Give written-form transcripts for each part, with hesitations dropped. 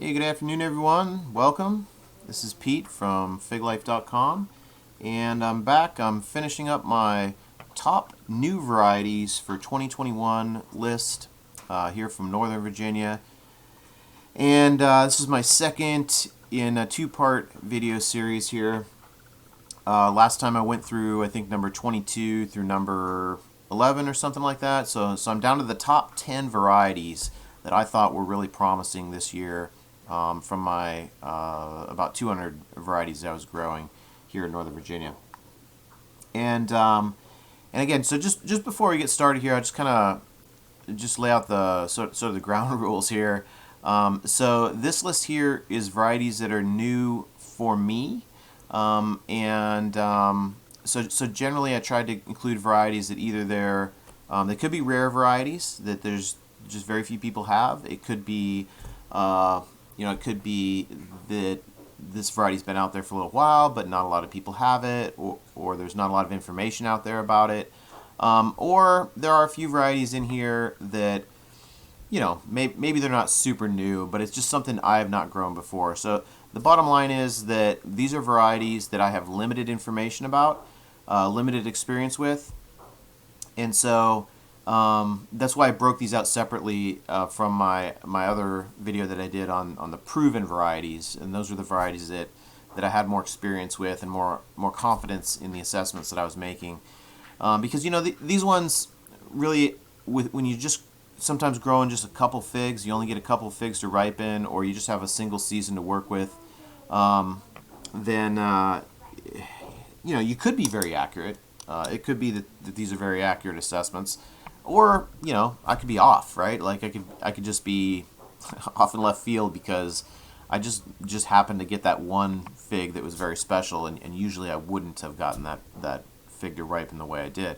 Hey, good afternoon, everyone. Welcome. This is Pete from FigLife.com, and I'm back. I'm finishing up my top new varieties for 2021 list here from Northern Virginia. And this is my second in a two-part video series here. Last time I went through, I think, number 22 through number 11 or something like that. So I'm down to the top 10 varieties that I thought were really promising this year. From my about 200 varieties that I was growing here in Northern Virginia. And again, so just before we get started here, I just kind of just lay out the sort of the ground rules here. So this list here is varieties that are new for me, so generally I tried to include varieties that either they could be rare varieties that there's just very few people have. It could be it could be that this variety's been out there for a little while, but not a lot of people have it, or there's not a lot of information out there about it. Or there are a few varieties in here that, maybe they're not super new, but it's just something I have not grown before. So the bottom line is that these are varieties that I have limited information about, limited experience with, and so that's why I broke these out separately from my other video that I did on the proven varieties, and those are the varieties that I had more experience with and more confidence in the assessments that I was making. Because these ones really, when you just sometimes growing just a couple figs, you only get a couple figs to ripen, or you just have a single season to work with, then you could be very accurate. It could be that these are very accurate assessments. Or, I could be off, right? Like I could just be off in left field because I just happened to get that one fig that was very special, and usually I wouldn't have gotten that fig to ripen the way I did.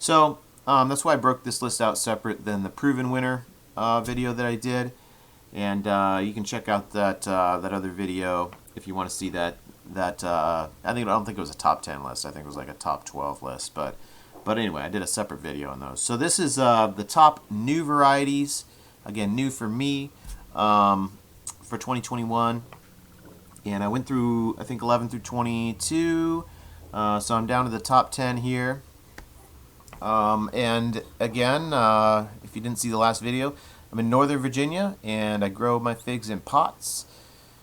So that's why I broke this list out separate than the proven winner video that I did, and you can check out that other video if you want to see that. I don't think it was a top 10 list. I think it was like a top 12 list, But anyway, I did a separate video on those. So this is the top new varieties, again, new for me, for 2021. And I went through, I think, 11 through 22. So I'm down to the top 10 here. And again, if you didn't see the last video, I'm in Northern Virginia, and I grow my figs in pots.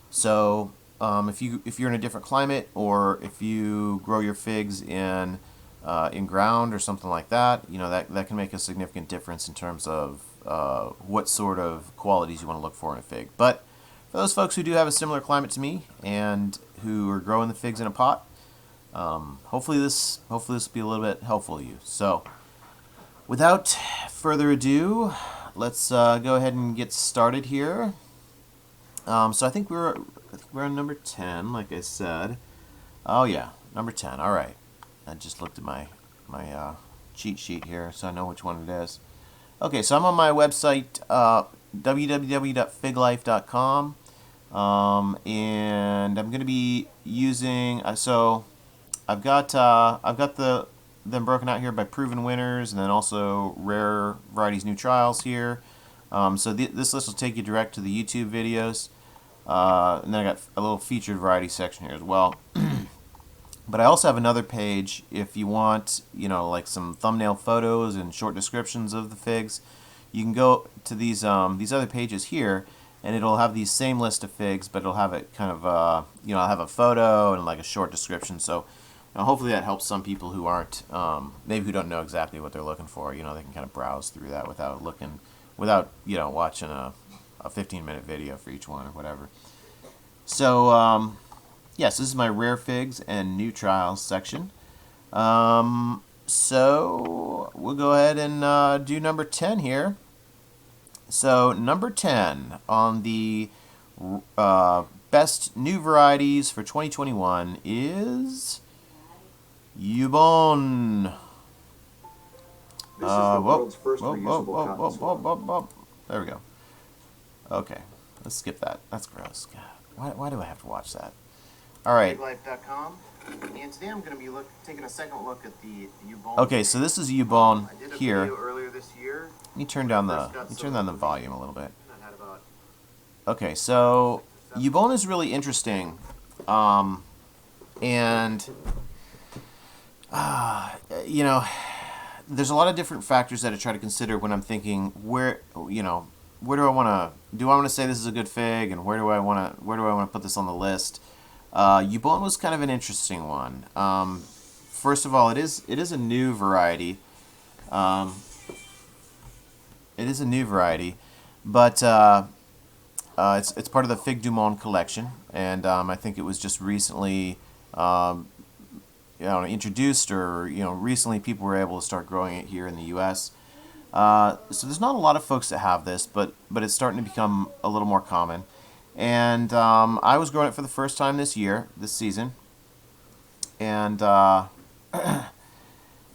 So if you're in a different climate, or if you grow your figs in ground or something like that, that can make a significant difference in terms of what sort of qualities you want to look for in a fig. But for those folks who do have a similar climate to me and who are growing the figs in a pot, hopefully this will be a little bit helpful to you. So without further ado, let's go ahead and get started here. So I think we're on number 10, like I said. Oh yeah, number 10. All right. I just looked at my cheat sheet here, so I know which one it is. Okay, so I'm on my website, www.figlife.com, and I'm going to be using. So I've got them broken out here by proven winners, and then also rare varieties new trials here. So this list will take you direct to the YouTube videos, and then I got a little featured variety section here as well. But I also have another page if you want, like some thumbnail photos and short descriptions of the figs. You can go to these other pages here, and it'll have these same list of figs, but it'll have it kind of, I'll have a photo and like a short description. So hopefully that helps some people who aren't, maybe who don't know exactly what they're looking for. They can kind of browse through that without watching a 15-minute video for each one or whatever. So, yes, this is my rare figs and new trials section. So we'll go ahead and do number 10 here. So number 10 on the best new varieties for 2021 is Yubon. This is the world's first reusable cotton swab. There we go. Okay, let's skip that. That's gross. God, why do I have to watch that? All right. FigLife.com, and today I'm going to be taking a second look at the Yubon. Okay, so this is Yubon here. Video earlier this year. Let me turn down the volume a little bit. I had about Okay, so Yubon is really interesting, and you know, there's a lot of different factors that I try to consider when I'm thinking where where do I want to say this is a good fig, and where do I want to put this on the list. Yubon was kind of an interesting one. First of all, it is a new variety. It is a new variety, but it's part of the Fig du Monde collection, and I think it was just recently introduced, or recently people were able to start growing it here in the U.S. So there's not a lot of folks that have this, but it's starting to become a little more common. And I was growing it for the first time this season, and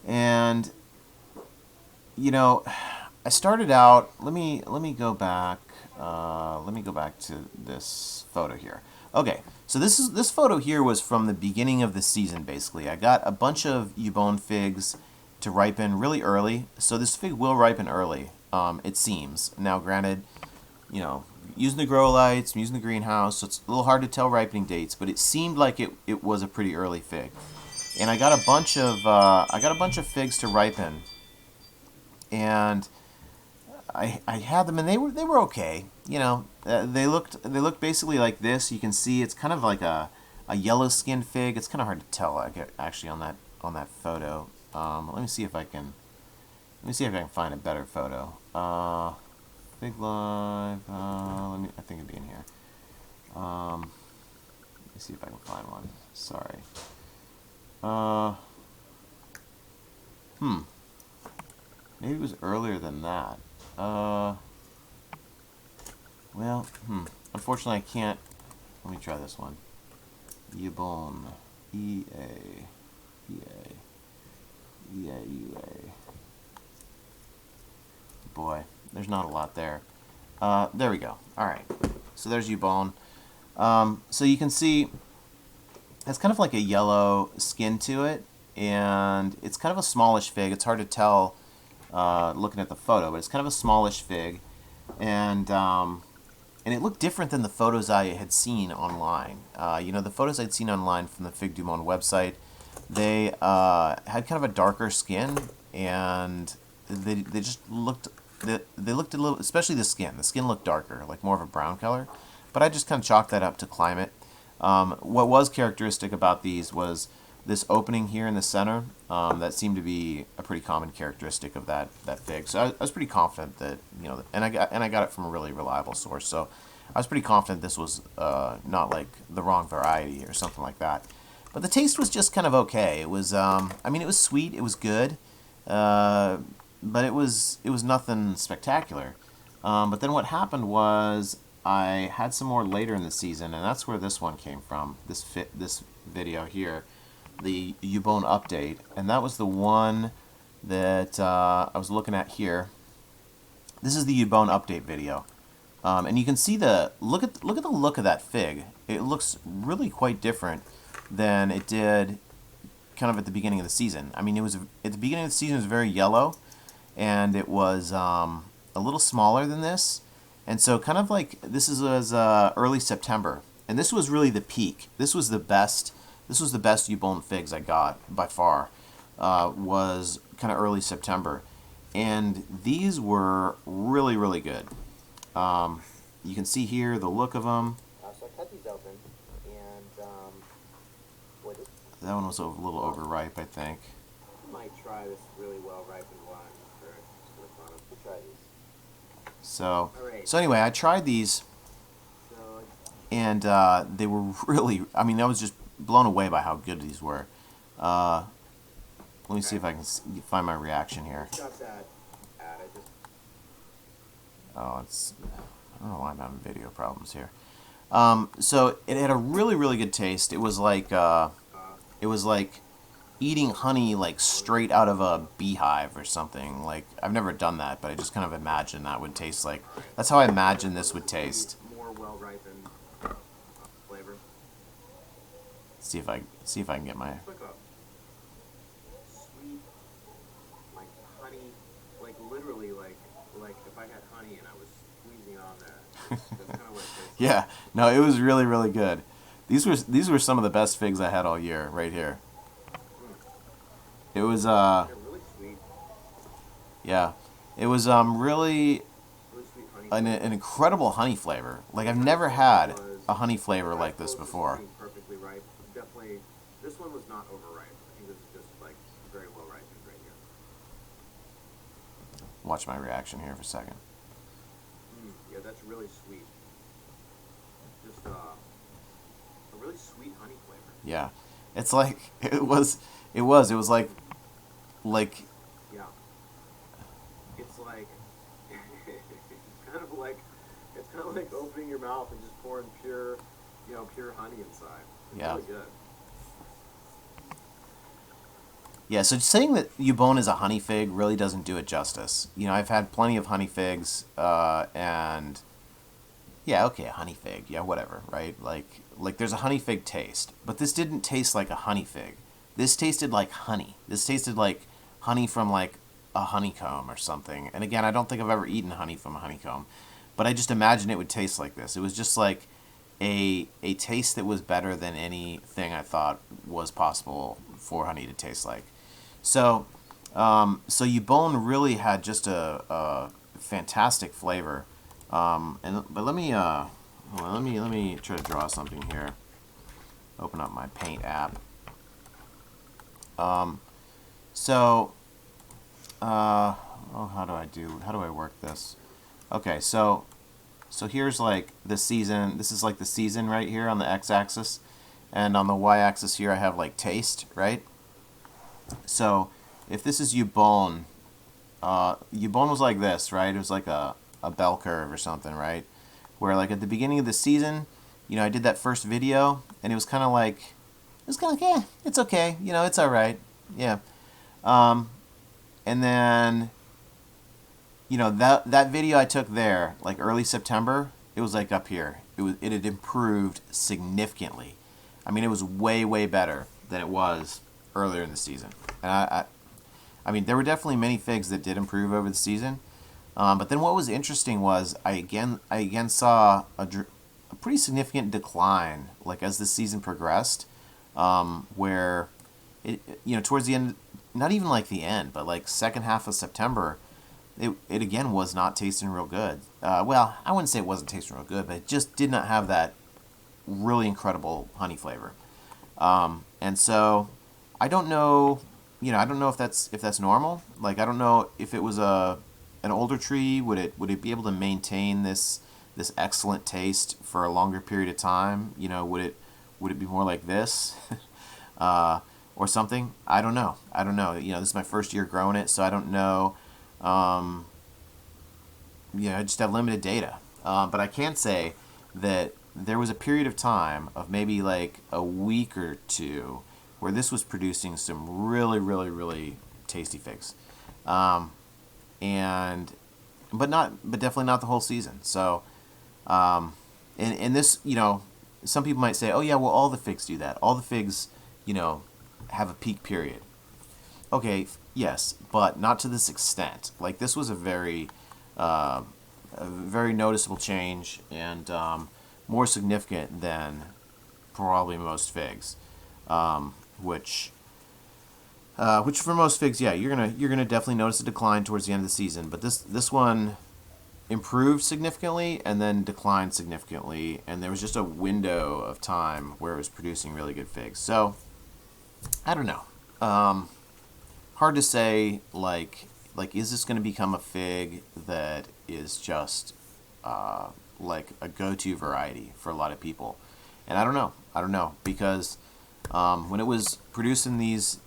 and I started out. Let me go back. Let me go back to this photo here. Okay, so this photo here was from the beginning of the season. Basically, I got a bunch of Yubon figs to ripen really early. So this fig will ripen early. It seems. Now, granted, using the grow lights, I'm using the greenhouse, so it's a little hard to tell ripening dates. But it seemed like it was a pretty early fig, and I got a bunch of figs to ripen, and I had them, and they were okay. They looked basically like this. You can see it's kind of like a yellow skinned fig. It's kind of hard to tell actually on that photo. Let me see if I can find a better photo. FigLife. I think it'd be in here. Let me see if I can find one. Sorry. Maybe it was earlier than that. Unfortunately, I can't. Let me try this one. Yubon. E-A-U-A. Boy, there's not a lot there. There we go. Alright. So there's Yubon. So you can see it's kind of like a yellow skin to it, and it's kind of a smallish fig. It's hard to tell looking at the photo, but it's kind of a smallish fig, and it looked different than the photos I had seen online. The photos I'd seen online from the Fig du Monde website, they had kind of a darker skin, and they just looked they looked a little, especially the skin. The skin looked darker, like more of a brown color. But I just kind of chalked that up to climate. What was characteristic about these was this opening here in the center. That seemed to be a pretty common characteristic of that fig. So I was pretty confident that and I got it from a really reliable source. So I was pretty confident this was not like the wrong variety or something like that. But the taste was just kind of okay. It was it was sweet. It was good. But it was nothing spectacular. But then what happened was I had some more later in the season, and that's where this one came from. This video here, the Yubon update, and that was the one that I was looking at here. This is the Yubon update video, and you can see look at the look of that fig. It looks really quite different than it did kind of at the beginning of the season. I mean, it was at the beginning of the season it was very yellow, and it was a little smaller than this. And so kind of like this was early September, and this was really the peak. This was the best Yubon figs I got by far. Was kind of early September, and these were really, really good. You can see here the look of them. So I cut these open, and That one was a little overripe, I think. I might try this really well ripened one first. Try these. So, Alright. so anyway, I tried these, and they were really, I mean, I was just blown away by how good these were. Let me see if I can find my reaction here. Oh, I don't know why I'm having video problems here. So it had a really, really good taste. It was like eating honey like straight out of a beehive or something. Like, I've never done that, but I just kind of imagine that would taste like. That's how I imagine this would taste. More well-ripened flavor. See if I can get my. Sweet, like honey, like literally like if I had honey and I was squeezing on there. That's kind of what it tastes Yeah, no, it was really, really good. These were some of the best figs I had all year, right here. It was They're really sweet. yeah, it was really Really sweet honey an flavor. incredible honey flavor. Like I've Kind of never felt it had was a honey flavor not as like this close as before. being perfectly ripe. Definitely, this one was not overripe. I think this is just like very well ripened right here. Watch my reaction here for a second. Yeah, that's really sweet. Just a really sweet honey flavor. Yeah, it's like it was like Yeah, it's like it's kind of like opening your mouth and just pouring pure, pure honey inside. It's yeah. really good. Yeah, so saying that Yubon is a honey fig really doesn't do it justice. You know, I've had plenty of honey figs, and yeah, okay, a honey fig, yeah, whatever, right? Like there's a honey fig taste, but this didn't taste like a honey fig. This tasted like honey. This tasted like honey from like a honeycomb or something. And again, I don't think I've ever eaten honey from a honeycomb, but I just imagine it would taste like this. It was just like a taste that was better than anything I thought was possible for honey to taste like. So, so Yubon really had just a fantastic flavor. But let me hold on, let me try to draw something here. Open up my Paint app. So, oh, how do I work this? Okay, so here's like the season. This is like the season right here on the x-axis, and on the y-axis here I have like taste, right? So if this is Yubon, Yubon was like this, right? It was like a bell curve or something, right? Where like at the beginning of the season, you know, I did that first video, and it was kind of like, it's okay, you know, it's all right, yeah. And then, you know, that video I took there, like early September, it was like up here. It had improved significantly. I mean, it was way, way better than it was earlier in the season. And I mean, there were definitely many figs that did improve over the season. But then what was interesting was I again saw a pretty significant decline, like as the season progressed, where you know, towards the end, not even like the end, but like second half of September, it again was not tasting real good. Well, I wouldn't say it wasn't tasting real good, but it just did not have that really incredible honey flavor. And so I don't know, you know, I don't know if that's normal. Like I don't know if it was an older tree, would it be able to maintain this excellent taste for a longer period of time? You know, would it be more like this? Or something? I don't know. You know, this is my first year growing it, so I don't know. You know, I just have limited data. But I can say that there was a period of time of maybe like a week or two where this was producing some really, really, really tasty figs. And but definitely not the whole season. So, and this, you know, some people might say, oh yeah, well all the figs do that. All the figs, you know, have a peak period. Okay, yes, but not to this extent. Like this was a very noticeable change, and more significant than probably most figs, which for most figs, yeah, you're gonna definitely notice a decline towards the end of the season. But this one improved significantly and then declined significantly, and there was just a window of time where it was producing really good figs. So I don't know. Hard to say. Like is this going to become a fig that is just like a go-to variety for a lot of people? And I don't know. Because when it was producing these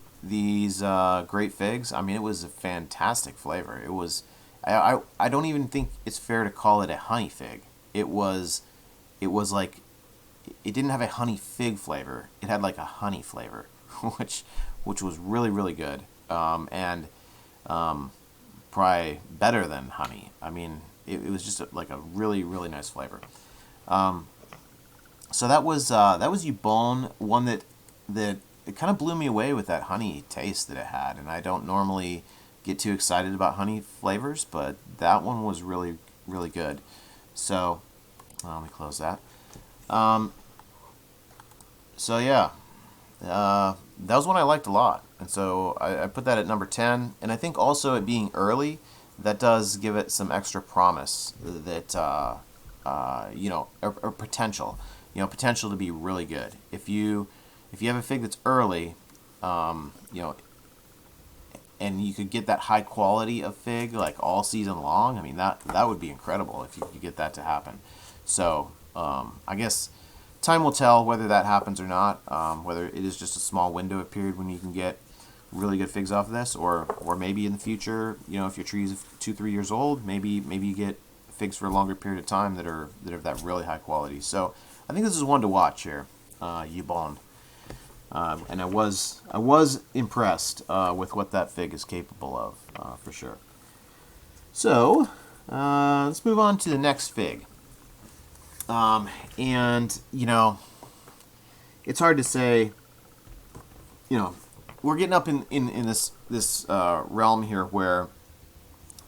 great figs, I mean, it was a fantastic flavor. It was. I don't even think it's fair to call it a honey fig. It was like it didn't have a honey fig flavor. It had like a honey flavor, which was really, really good, and probably better than honey. I mean, it was just like a really, really nice flavor. So that was Yubon, one that it kind of blew me away with that honey taste that it had, and I don't normally get too excited about honey flavors, but that one was really, really good. So Let me close that. So yeah, that was one I liked a lot, and so I put that at number 10. And I think also it being early, that does give it some extra promise that or potential, potential to be really good. If you have a fig that's early, and you could get that high quality of fig like all season long, I mean that would be incredible if you could get that to happen. So I guess time will tell whether that happens or not, whether it is just a small window of period when you can get really good figs off of this, or maybe in the future, if your tree is 2-3 years old, maybe you get figs for a longer period of time that are that really high quality. So I think this is one to watch here, Yubon. And I was impressed with what that fig is capable of, for sure. So let's move on to the next fig. And it's hard to say. We're getting up in this realm here where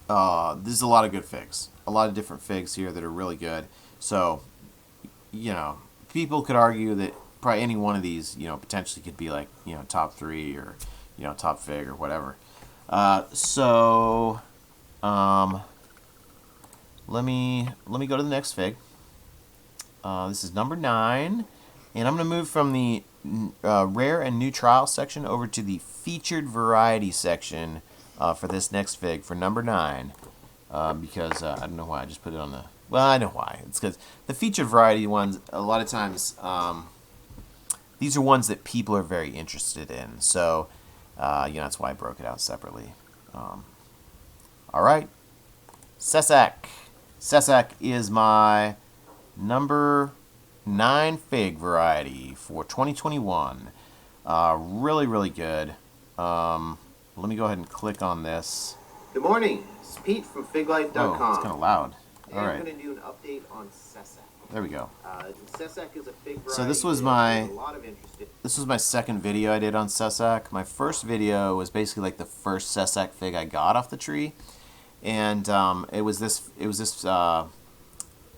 there's a lot of good figs, a lot of different figs here that are really good. So people could argue that probably any one of these, potentially could be like, top 3 or, top fig or whatever. So let me go to the next fig. This is number 9, and I'm going to move from the rare and new trial section over to the featured variety section for this next fig for number 9, because I don't know why I just put it on the. Well, I know why. It's because the featured variety ones, a lot of times, these are ones that people are very interested in. So, that's why I broke it out separately. All right. Cesak. Cesak is my number 9 fig variety for 2021. Really, really good. Let me go ahead and click on this. Good morning. It's Pete from FigLife.com. Oh, it's kind of loud. All right. I'm going to do an update on Cesak. There we go. Cesak is a fig variety. So this was my second video I did on Cesak. My first video was basically like the first Cesak fig I got off the tree, and it was this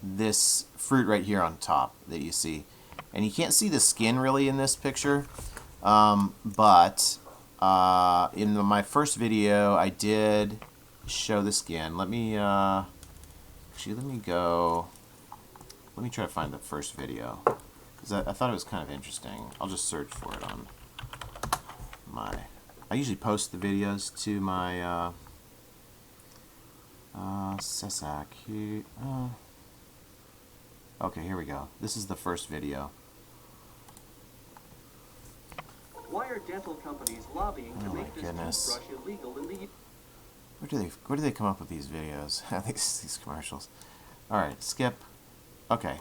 this fruit right here on top that you see, and you can't see the skin really in this picture, but in my first video I did show the skin. Let me Let me try to find the first video, because I thought it was kind of interesting. I'll just search for it on my. I usually post the videos to my Cesak. Okay, here we go. This is the first video. Why are dental companies lobbying to make this toothbrush illegal in the? Where do they come up with these videos? these commercials. All right, skip. Okay.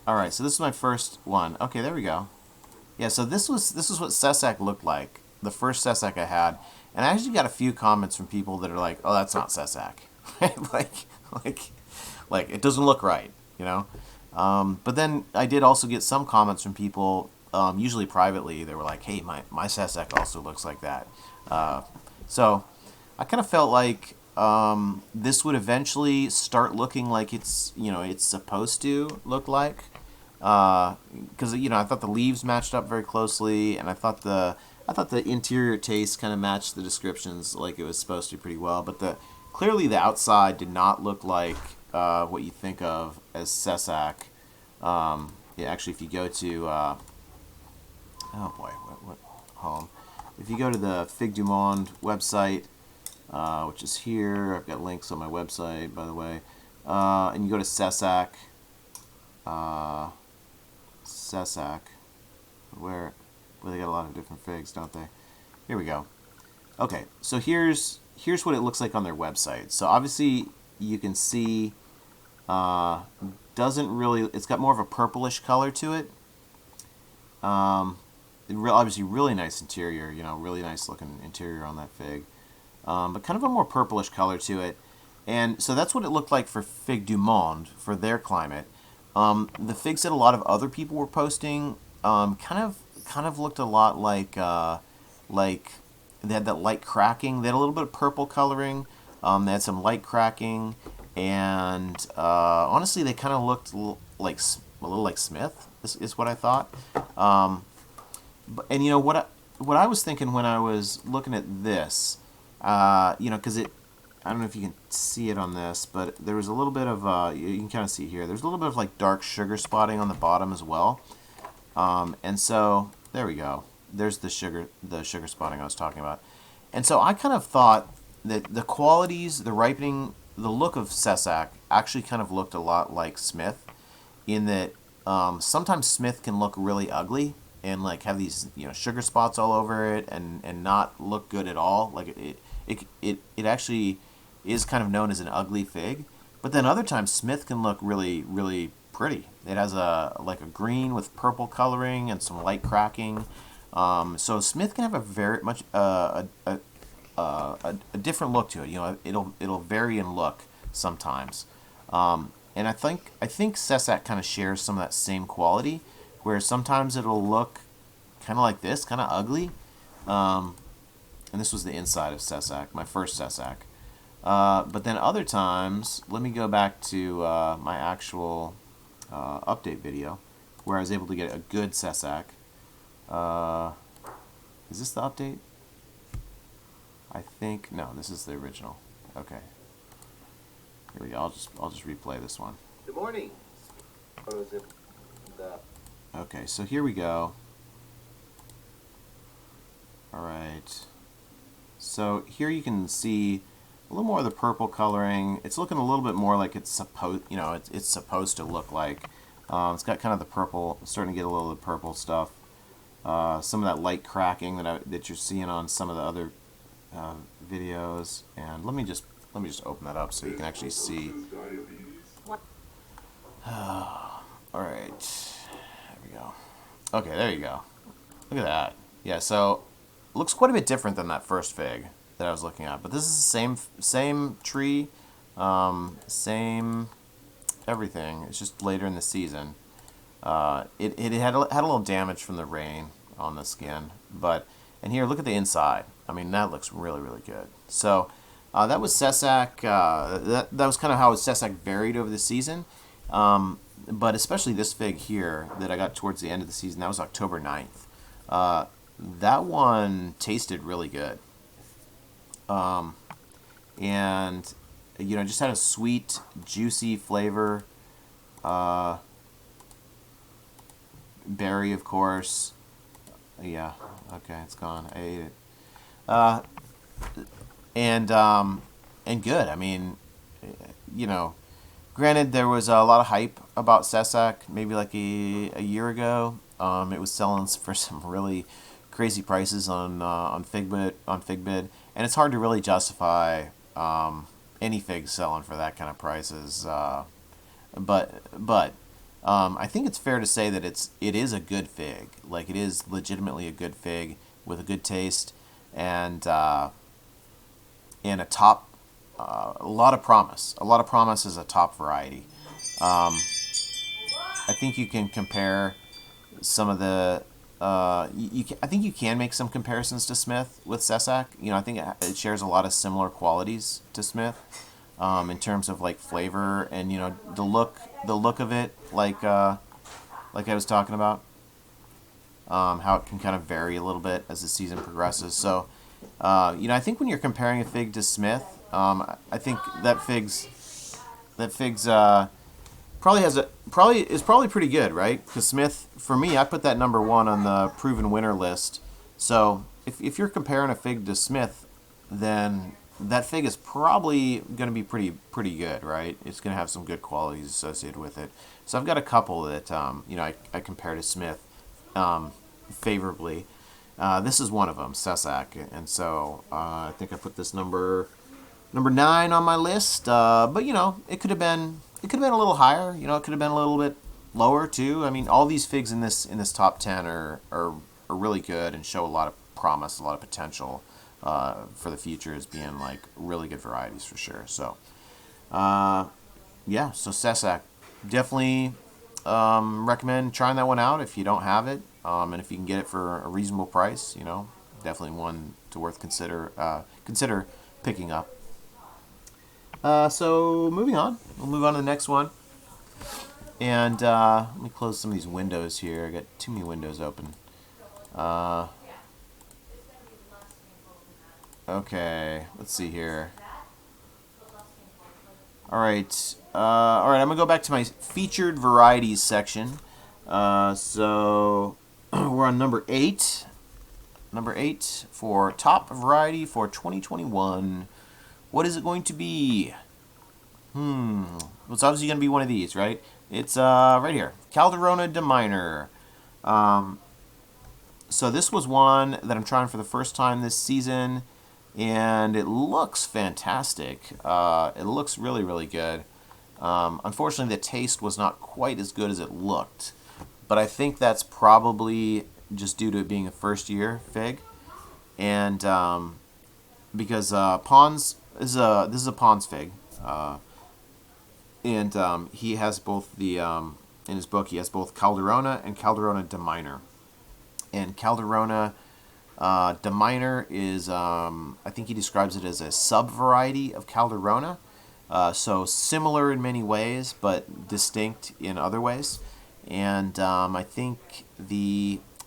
All right, so this is my first one. Okay, there we go. Yeah, so this was what Cesak looked like, the first Cesak I had, and I actually got a few comments from people that are like, "Oh, that's not Cesak," like it doesn't look right, you know. But then I did also get some comments from people, usually privately. They were like, "Hey, my Cesak also looks like that." So I kind of felt like this would eventually start looking like it's supposed to look like, because I thought the leaves matched up very closely, and I thought the interior taste kind of matched the descriptions like it was supposed to pretty well. But clearly the outside did not look like what you think of as Cesak. Yeah, actually, if you go to oh boy, what home? If you go to the Fig du Monde website, which is here, I've got links on my website, by the way, and you go to Cesak, where they got a lot of different figs, don't they? Here we go. Okay, so here's what it looks like on their website. So obviously you can see, it's got more of a purplish color to it. Obviously really nice interior, really nice looking interior on that fig. But kind of a more purplish color to it. And so that's what it looked like for Fig du Monde, for their climate. The figs that a lot of other people were posting kind of looked a lot like they had that light cracking. They had a little bit of purple coloring. They had some light cracking, and honestly, they kind of looked like a little like Smith. Is what I thought. And you know what I was thinking when I was looking at this, you know, because I don't know if you can see it on this, but there was a little bit of you can kind of see here. There's a little bit of like dark sugar spotting on the bottom as well, and so there we go. There's the sugar spotting I was talking about, and so I kind of thought that the qualities, the ripening, the look of Cesak actually kind of looked a lot like Smith, in that sometimes Smith can look really ugly and like have these, you know, sugar spots all over it and not look good at all. Like it actually is kind of known as an ugly fig. But then other times Smith can look really, really pretty. It has like a green with purple coloring and some light cracking. So Smith can have a very much a different look to it. You know, it'll vary in look sometimes. And I think Cesak kind of shares some of that same quality, where sometimes it'll look kind of like this, kind of ugly. And this was the inside of Cesak, my first Cesak. But then other times, let me go back to my actual update video, where I was able to get a good Cesak. Is this the update? I think no. This is the original. Okay. Here we go. I'll just replay this one. Good morning. Photos of the Okay, so here we go. All right. So here you can see a little more of the purple coloring. It's looking a little bit more like it's supposed, you know, it's supposed to look like. It's got kind of the purple, starting to get a little of the purple stuff. Some of that light cracking that you're seeing on some of the other videos. And let me just open that up so you can actually see. All right, there we go. Okay, there you go. Look at that. Yeah, so it looks quite a bit different than that first fig that I was looking at. But this is the same tree, same everything. It's just later in the season. It had a little damage from the rain on the skin, and here, look at the inside. I mean, that looks really, really good. So that was Cesak. That was kind of how Cesak varied over the season. But especially this fig here that I got towards the end of the season, that was October 9th. That one tasted really good. And, you know, just had a sweet, juicy flavor. Berry, of course. Yeah, okay, it's gone. I ate it. And good. I mean, you know, granted, there was a lot of hype about Cesak maybe like a year ago. It was selling for some really crazy prices on FigBid, and it's hard to really justify any figs selling for that kind of prices. But I think it's fair to say that it is a good fig. Like, it is legitimately a good fig with a good taste and a top. A lot of promise. A lot of promise as a top variety. I think you can compare some of the. I think you can make some comparisons to Smith with Cesak. You know, I think it shares a lot of similar qualities to Smith, in terms of like flavor and, you know, the look of it, like I was talking about. How it can kind of vary a little bit as the season progresses. So, you know, I think when you're comparing a fig to Smith, I think that fig's probably is pretty good, right? Because Smith, for me, I put that number 1 on the proven winner list. So if you're comparing a fig to Smith, then that fig is probably going to be pretty good, right? It's going to have some good qualities associated with it. So I've got a couple that you know, I compare to Smith favorably. This is one of them, Cesak, and so I think I put this number 9 on my list. But you know, it could have been a little higher. You know, it could have been a little bit lower too. I mean, all these figs in this top 10 are really good and show a lot of promise, a lot of potential for the future as being like really good varieties for sure. So yeah, so Cesak, definitely recommend trying that one out if you don't have it, and if you can get it for a reasonable price. You know, definitely one to consider picking up. So moving on, we'll move on to the next one. And let me close some of these windows here. I got too many windows open. Okay, let's see here. All right, I'm gonna go back to my featured varieties section. So we're on number 8. Number 8 for top variety for 2021. What is it going to be? Well, it's obviously going to be one of these, right? It's right here, Calderona Deminer. So this was one that I'm trying for the first time this season, and it looks fantastic. It looks really, really good. Unfortunately, the taste was not quite as good as it looked, but I think that's probably just due to it being a first-year fig, and because Pons is this is a Pons fig, and he has both the in his book he has both Calderona and Calderona Deminer, and Calderona Deminer is I think he describes it as a sub variety of Calderona, so similar in many ways but distinct in other ways, and I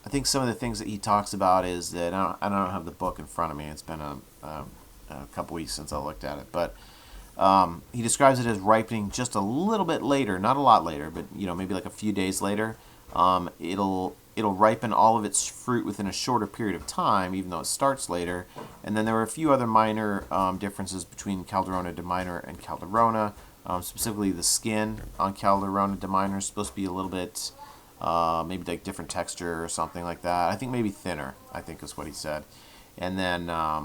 think some of the things that he talks about is that I don't have the book in front of me. It's been a couple weeks since I looked at it, but he describes it as ripening just a little bit later, not a lot later, but maybe like a few days later. It'll ripen all of its fruit within a shorter period of time, even though it starts later. And then there are a few other minor differences between Calderona Deminer and Calderona. Specifically, the skin on Calderona Deminer is supposed to be a little bit maybe like different texture or something like that. I think maybe thinner, I think is what he said. And then I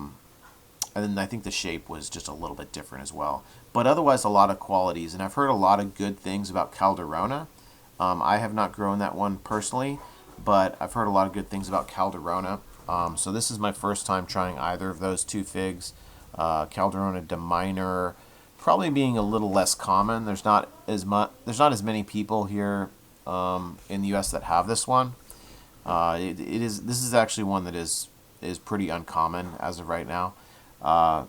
think the shape was just a little bit different as well. But otherwise, a lot of qualities. And I've heard a lot of good things about Calderona. I have not grown that one personally, but I've heard a lot of good things about Calderona. So this is my first time trying either of those two figs. Calderona Deminer probably being a little less common. There's not as many people here in the U.S. that have this one. This is actually one that is pretty uncommon as of right now.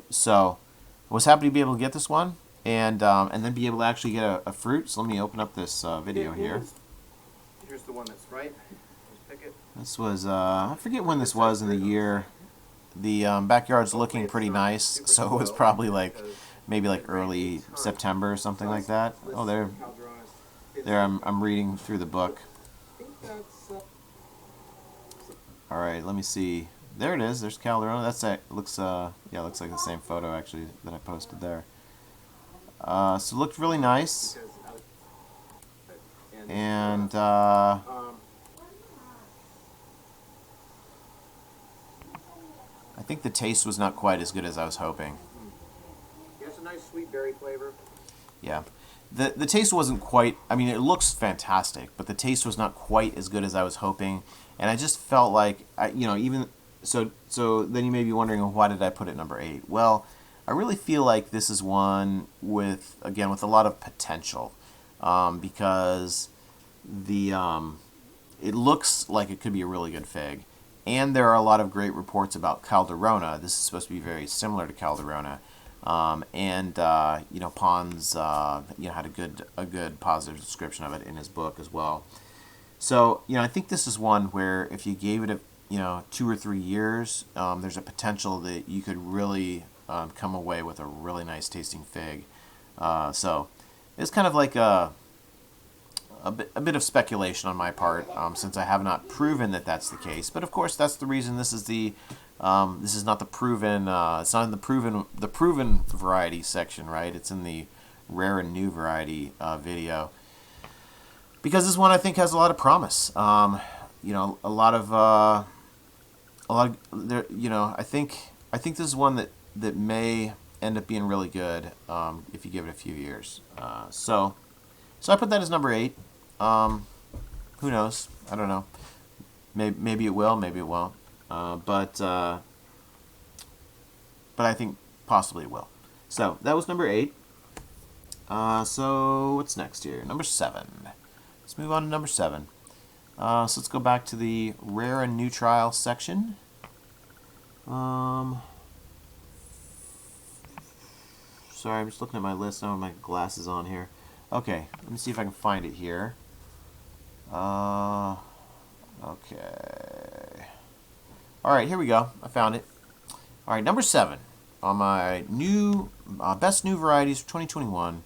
So I was happy to be able to get this one and then be able to actually get a fruit. So let me open up this video here. Here's the one that's ripe. Just pick it. This was I forget when this was in the year. The backyard's looking pretty nice, so it was probably maybe early September or something like that. Oh, there I'm reading through the book. All right, let me see. There it is. There's Calderona. Looks like the same photo actually that I posted there. So it looked really nice, and I think the taste was not quite as good as I was hoping. Yeah, it's a nice sweet berry flavor. Yeah. The taste wasn't quite, I mean, it looks fantastic, but the taste was not quite as good as I was hoping, and I just felt like, so then you may be wondering, well, why did I put it number 8? Well, I really feel like this is one with a lot of potential, because it looks like it could be a really good fig, and there are a lot of great reports about Calderona. This is supposed to be very similar to Calderona. Pons had a good positive description of it in his book as well. So I think this is one where if you gave it 2 or 3 years, there's a potential that you could really come away with a really nice tasting fig. So it's kind of like a bit of speculation on my part, since I have not proven that that's the case. But of course, that's the reason this is not the proven. It's not in the proven variety section, right? It's in the rare and new variety video, because this one I think has a lot of promise. I think this is one that may end up being really good if you give it a few years. So I put that as number 8. Who knows? I don't know. Maybe it will, maybe it won't. But I think possibly it will. So that was number 8. So what's next here? Number 7. Let's move on to number 7. So let's go back to the rare and new trial section. So sorry, I'm just looking at my list. I don't have my glasses on here. Okay, let me see if I can find it here. Okay. Alright, here we go. I found it. Alright, number 7 on my new best new varieties for 2021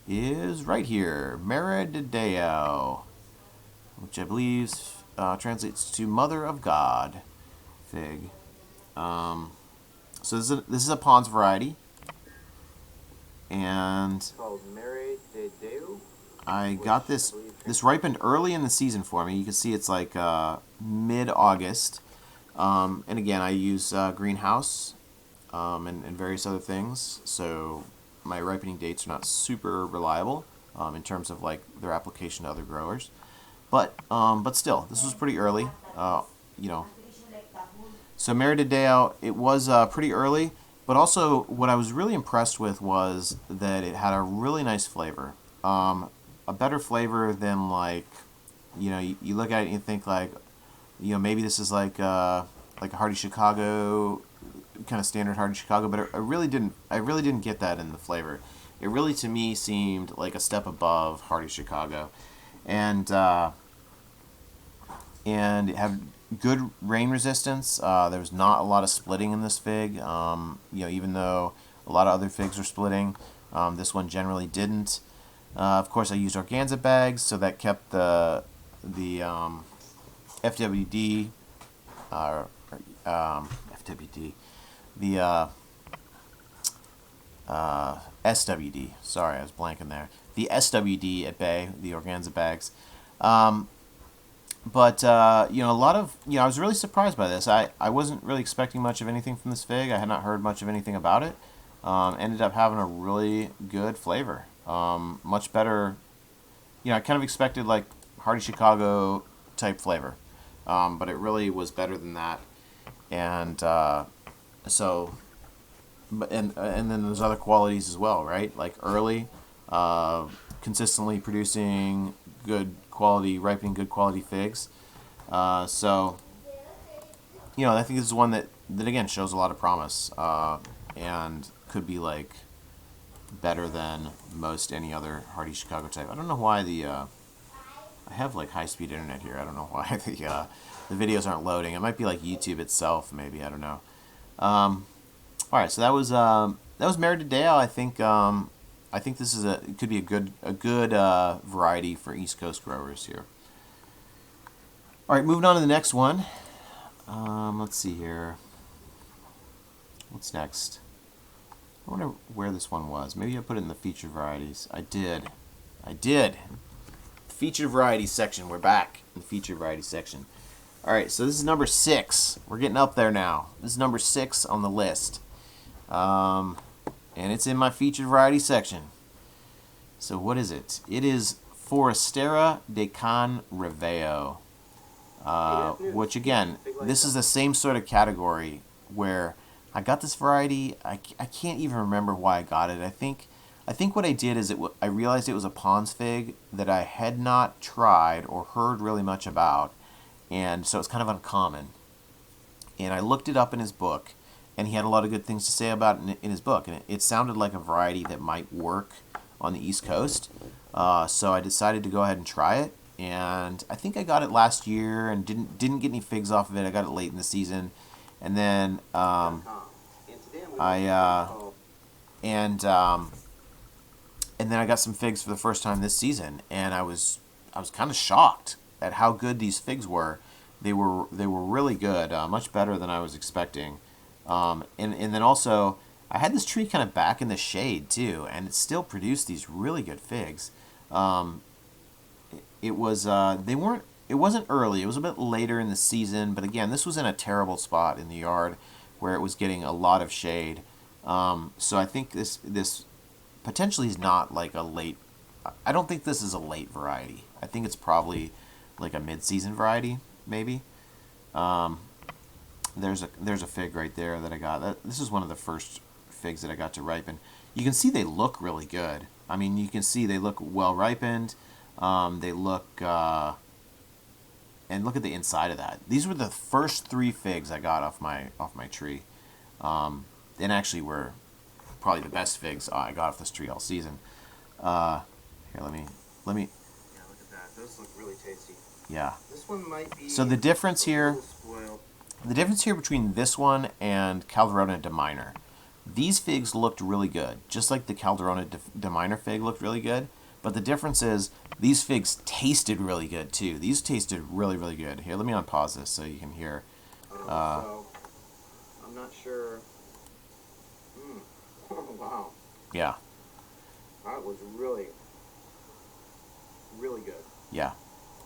is right here, Meredith, which I believe translates to Mother of God fig. So this is a Pons variety, and It's called Meredith. I got this ripened early in the season for me. You can see it's like mid-August, and again I use greenhouse and various other things, so my ripening dates are not super reliable in terms of like their application to other growers, but still, this was pretty early, you know. So Meredith, it was pretty early, but also what I was really impressed with was that it had a really nice flavor, a better flavor than like, you know, you look at it and you think like, you know, maybe this is like a Hardy Chicago, kind of standard Hardy Chicago, but I really didn't get that in the flavor. It really to me seemed like a step above Hardy Chicago, and it had good rain resistance. There was not a lot of splitting in this fig. You know, even though a lot of other figs were splitting, this one generally didn't. Of course, I used organza bags, so that kept the FWD, FWD, the SWD. Sorry, I was blanking there. The SWD at bay, the organza bags. But, you know, a lot of, you know, I was really surprised by this. I wasn't really expecting much of anything from this fig. I had not heard much of anything about it. Ended up having a really good flavor. Much better, you know, I kind of expected like Hardy Chicago type flavor. But it really was better than that. And, so, and then there's other qualities as well, right? Like early, consistently producing good quality, ripening good quality figs. So, you know, I think this is one that again shows a lot of promise, and could be like better than most any other Hardy Chicago type. I don't know why I have like high-speed internet here. I don't know why the videos aren't loading. It might be like YouTube itself, maybe. I don't know. All right, so that was Meredith. I think this is it could be a good variety for East Coast growers here. All right, moving on to the next one. Let's see here. What's next? I wonder where this one was. Maybe I put it in the featured varieties. I did. Featured varieties section. We're back in the featured variety section. All right, so this is number 6. We're getting up there now. This is number 6 on the list. And it's in my featured variety section. So what is it? It is Forestera de Con Reveo. Which again, this is the same sort of category where I got this variety. I can't even remember why I got it. I think what I did is I realized it was a Pons fig that I had not tried or heard really much about, and so it's kind of uncommon. And I looked it up in his book, and he had a lot of good things to say about it in his book, and it sounded like a variety that might work on the East Coast. So I decided to go ahead and try it, and I think I got it last year and didn't get any figs off of it. I got it late in the season, and then and then I got some figs for the first time this season, and I was kind of shocked at how good these figs were. They were really good, much better than I was expecting. And then also, I had this tree kind of back in the shade too, and it still produced these really good figs. It wasn't early. It was a bit later in the season, but again, this was in a terrible spot in the yard where it was getting a lot of shade. So I think this potentially is not like a late. I don't think this is a late variety. I think it's probably like a mid-season variety, maybe. There's a fig right there that I got. This is one of the first figs that I got to ripen. You can see they look really good. I mean, you can see they look well ripened. They look, and look at the inside of that. These were the first 3 figs I got off my tree, and actually were probably the best figs I got off this tree all season. Here, let me. Yeah, look at that. Those look really tasty. Yeah. This one might be. So the difference here. Spoiled. The difference here between this one and Calderona Deminer, these figs looked really good, just like the Calderona Deminer fig looked really good. But the difference is these figs tasted really good too. These tasted really, really good. Here, let me unpause this so you can hear. So I'm not sure. Wow, Yeah, that was really, really good. yeah,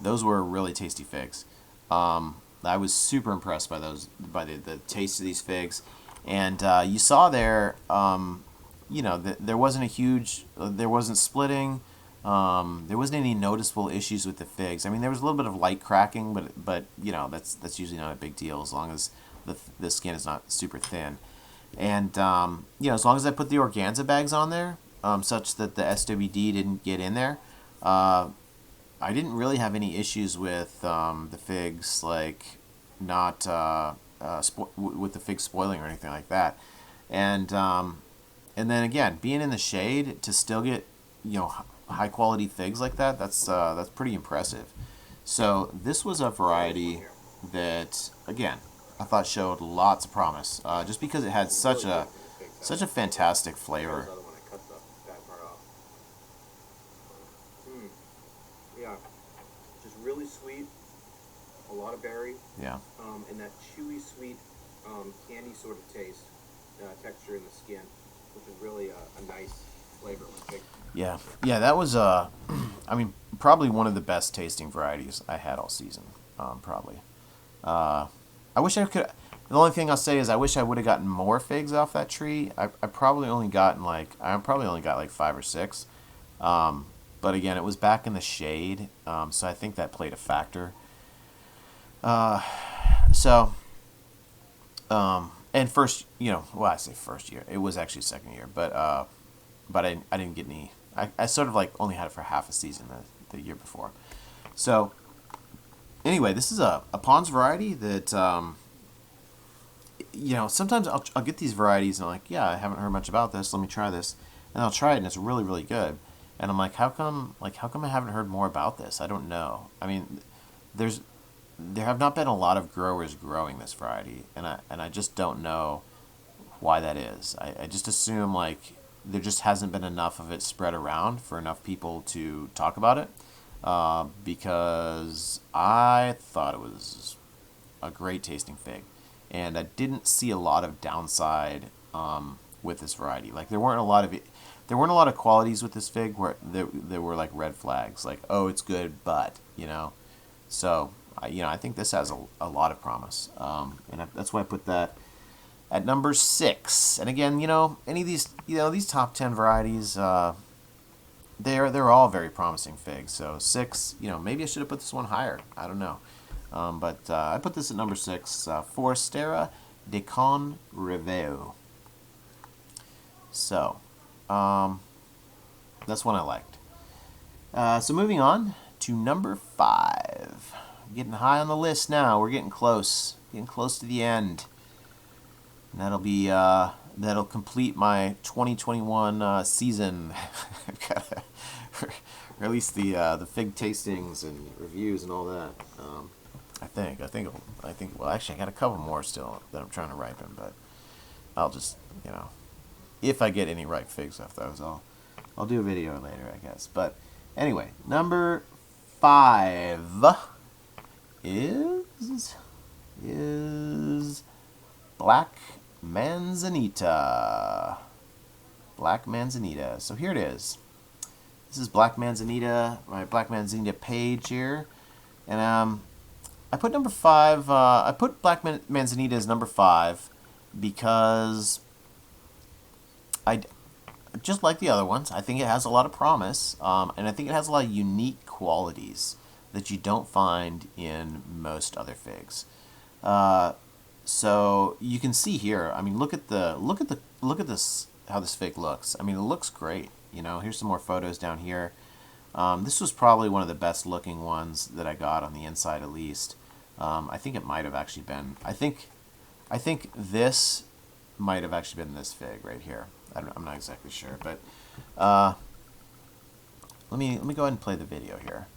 those were really tasty figs. I was super impressed by those, by the taste of these figs, and you saw there, you know, there wasn't a huge, there wasn't splitting, there wasn't any noticeable issues with the figs. I mean, there was a little bit of light cracking, but you know, that's usually not a big deal as long as the skin is not super thin, and you know, as long as I put the organza bags on there, such that the SWD didn't get in there. I didn't really have any issues with the figs, like not with the figs spoiling or anything like that, and then again, being in the shade to still get, you know, high quality figs like that, that's pretty impressive. So this was a variety that, again, I thought showed lots of promise, just because it had such a fantastic flavor. Yeah, just really sweet, a lot of berry, Yeah. and that chewy, sweet, candy sort of taste, texture in the skin, which is really a nice flavor. Yeah, yeah, that was I mean, probably one of the best tasting varieties I had all season. Probably. I wish I could. The only thing I'll say is I wish I would have gotten more figs off that tree. I probably only got like 5 or 6. But again, it was back in the shade, so I think that played a factor. And first, you know, well, I say first year. It was actually second year, but I didn't get any. I sort of like only had it for half a season the year before. So anyway, this is a Pond's variety that, you know, sometimes I'll get these varieties and I'm like, yeah, I haven't heard much about this. Let me try this, and I'll try it and it's really, really good. And I'm like, how come I haven't heard more about this? I don't know. I mean, there have not been a lot of growers growing this variety, and I just don't know why that is. I just assume like there just hasn't been enough of it spread around for enough people to talk about it, because I thought it was a great tasting fig, and I didn't see a lot of downside with this variety. Like there weren't a lot of qualities with this fig where there were like red flags, like, oh, it's good, but, you know. So, you know, I think this has a lot of promise, and that's why I put that at number 6. And again, you know, any of these, you know, these top 10 varieties, they're all very promising figs. So 6, you know, maybe I should have put this one higher. I don't know, but I put this at number 6. Forestera de Con Reveo. So. That's one I liked. So moving on to number 5. Getting high on the list now. We're getting close to the end. And that'll complete my 2021 season. I've got to release the fig tastings and reviews and all that. I think. Well, actually, I got a couple more still that I'm trying to ripen, but I'll just, you know, if I get any ripe figs off those, I'll do a video later, I guess. But anyway, number 5 is Black Manzanita. Black Manzanita. So here it is. This is Black Manzanita, my Black Manzanita page here, and I put number 5. I put Black Manzanita as number 5 because I just like the other ones. I think it has a lot of promise, and I think it has a lot of unique qualities that you don't find in most other figs. So you can see here. I mean, look at this. How this fig looks. I mean, it looks great. You know, here's some more photos down here. This was probably one of the best looking ones that I got on the inside, at least. I think it might have actually been. I think this might have actually been this fig right here. I'm not exactly sure, but let me go ahead and play the video here.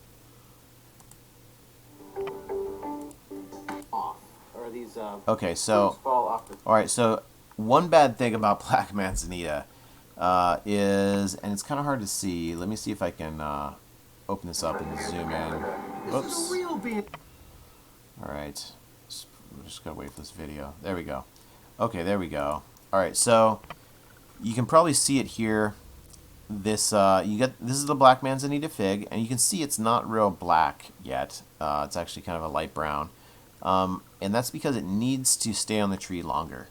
Off. Or these Okay, so fall off the... all right, so one bad thing about Black Manzanita is, and it's kind of hard to see. Let me see if I can open this up and zoom in. This is a real big. All right, I'm just gonna wait for this video. There we go. Okay, there we go. All right, so you can probably see it here. This this is the Black Manzanita fig, and you can see it's not real black yet. It's actually kind of a light brown, and that's because it needs to stay on the tree longer.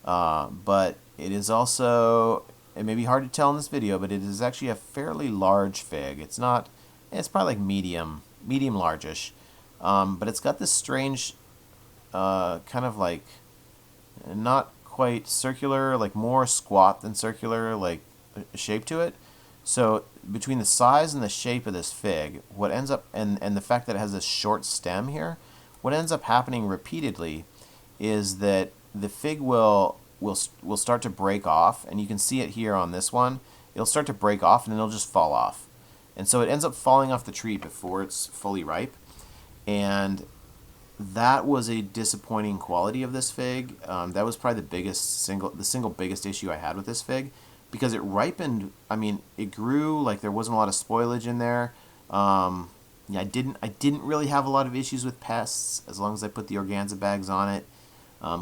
But it is also, it may be hard to tell in this video, but it is actually a fairly large fig. It's not, it's probably like medium largish, but it's got this strange kind of like not quite circular, like more squat than circular, like shape to it. So between the size and the shape of this fig, what ends up, and the fact that it has this short stem here, what ends up happening repeatedly is that the fig will start to break off, and you can see it here on this one. It'll start to break off and then it'll just fall off. And so it ends up falling off the tree before it's fully ripe. And that was a disappointing quality of this fig. That was probably the single biggest issue I had with this fig, because it ripened. I mean, it grew like there wasn't a lot of spoilage in there. Yeah, I didn't really have a lot of issues with pests as long as I put the organza bags on it,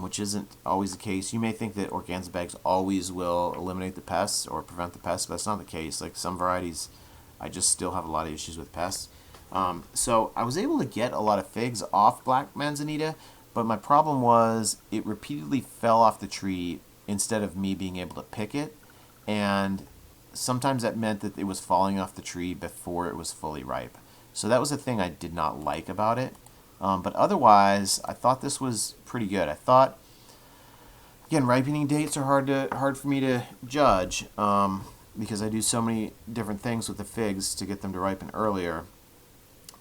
which isn't always the case. You may think that organza bags always will eliminate the pests or prevent the pests, but that's not the case. Like some varieties, I just still have a lot of issues with pests. So I was able to get a lot of figs off Black Manzanita, but my problem was it repeatedly fell off the tree instead of me being able to pick it, and sometimes that meant that it was falling off the tree before it was fully ripe. So that was the thing I did not like about it. But otherwise, I thought this was pretty good. I thought, again, ripening dates are hard for me to judge because I do so many different things with the figs to get them to ripen earlier.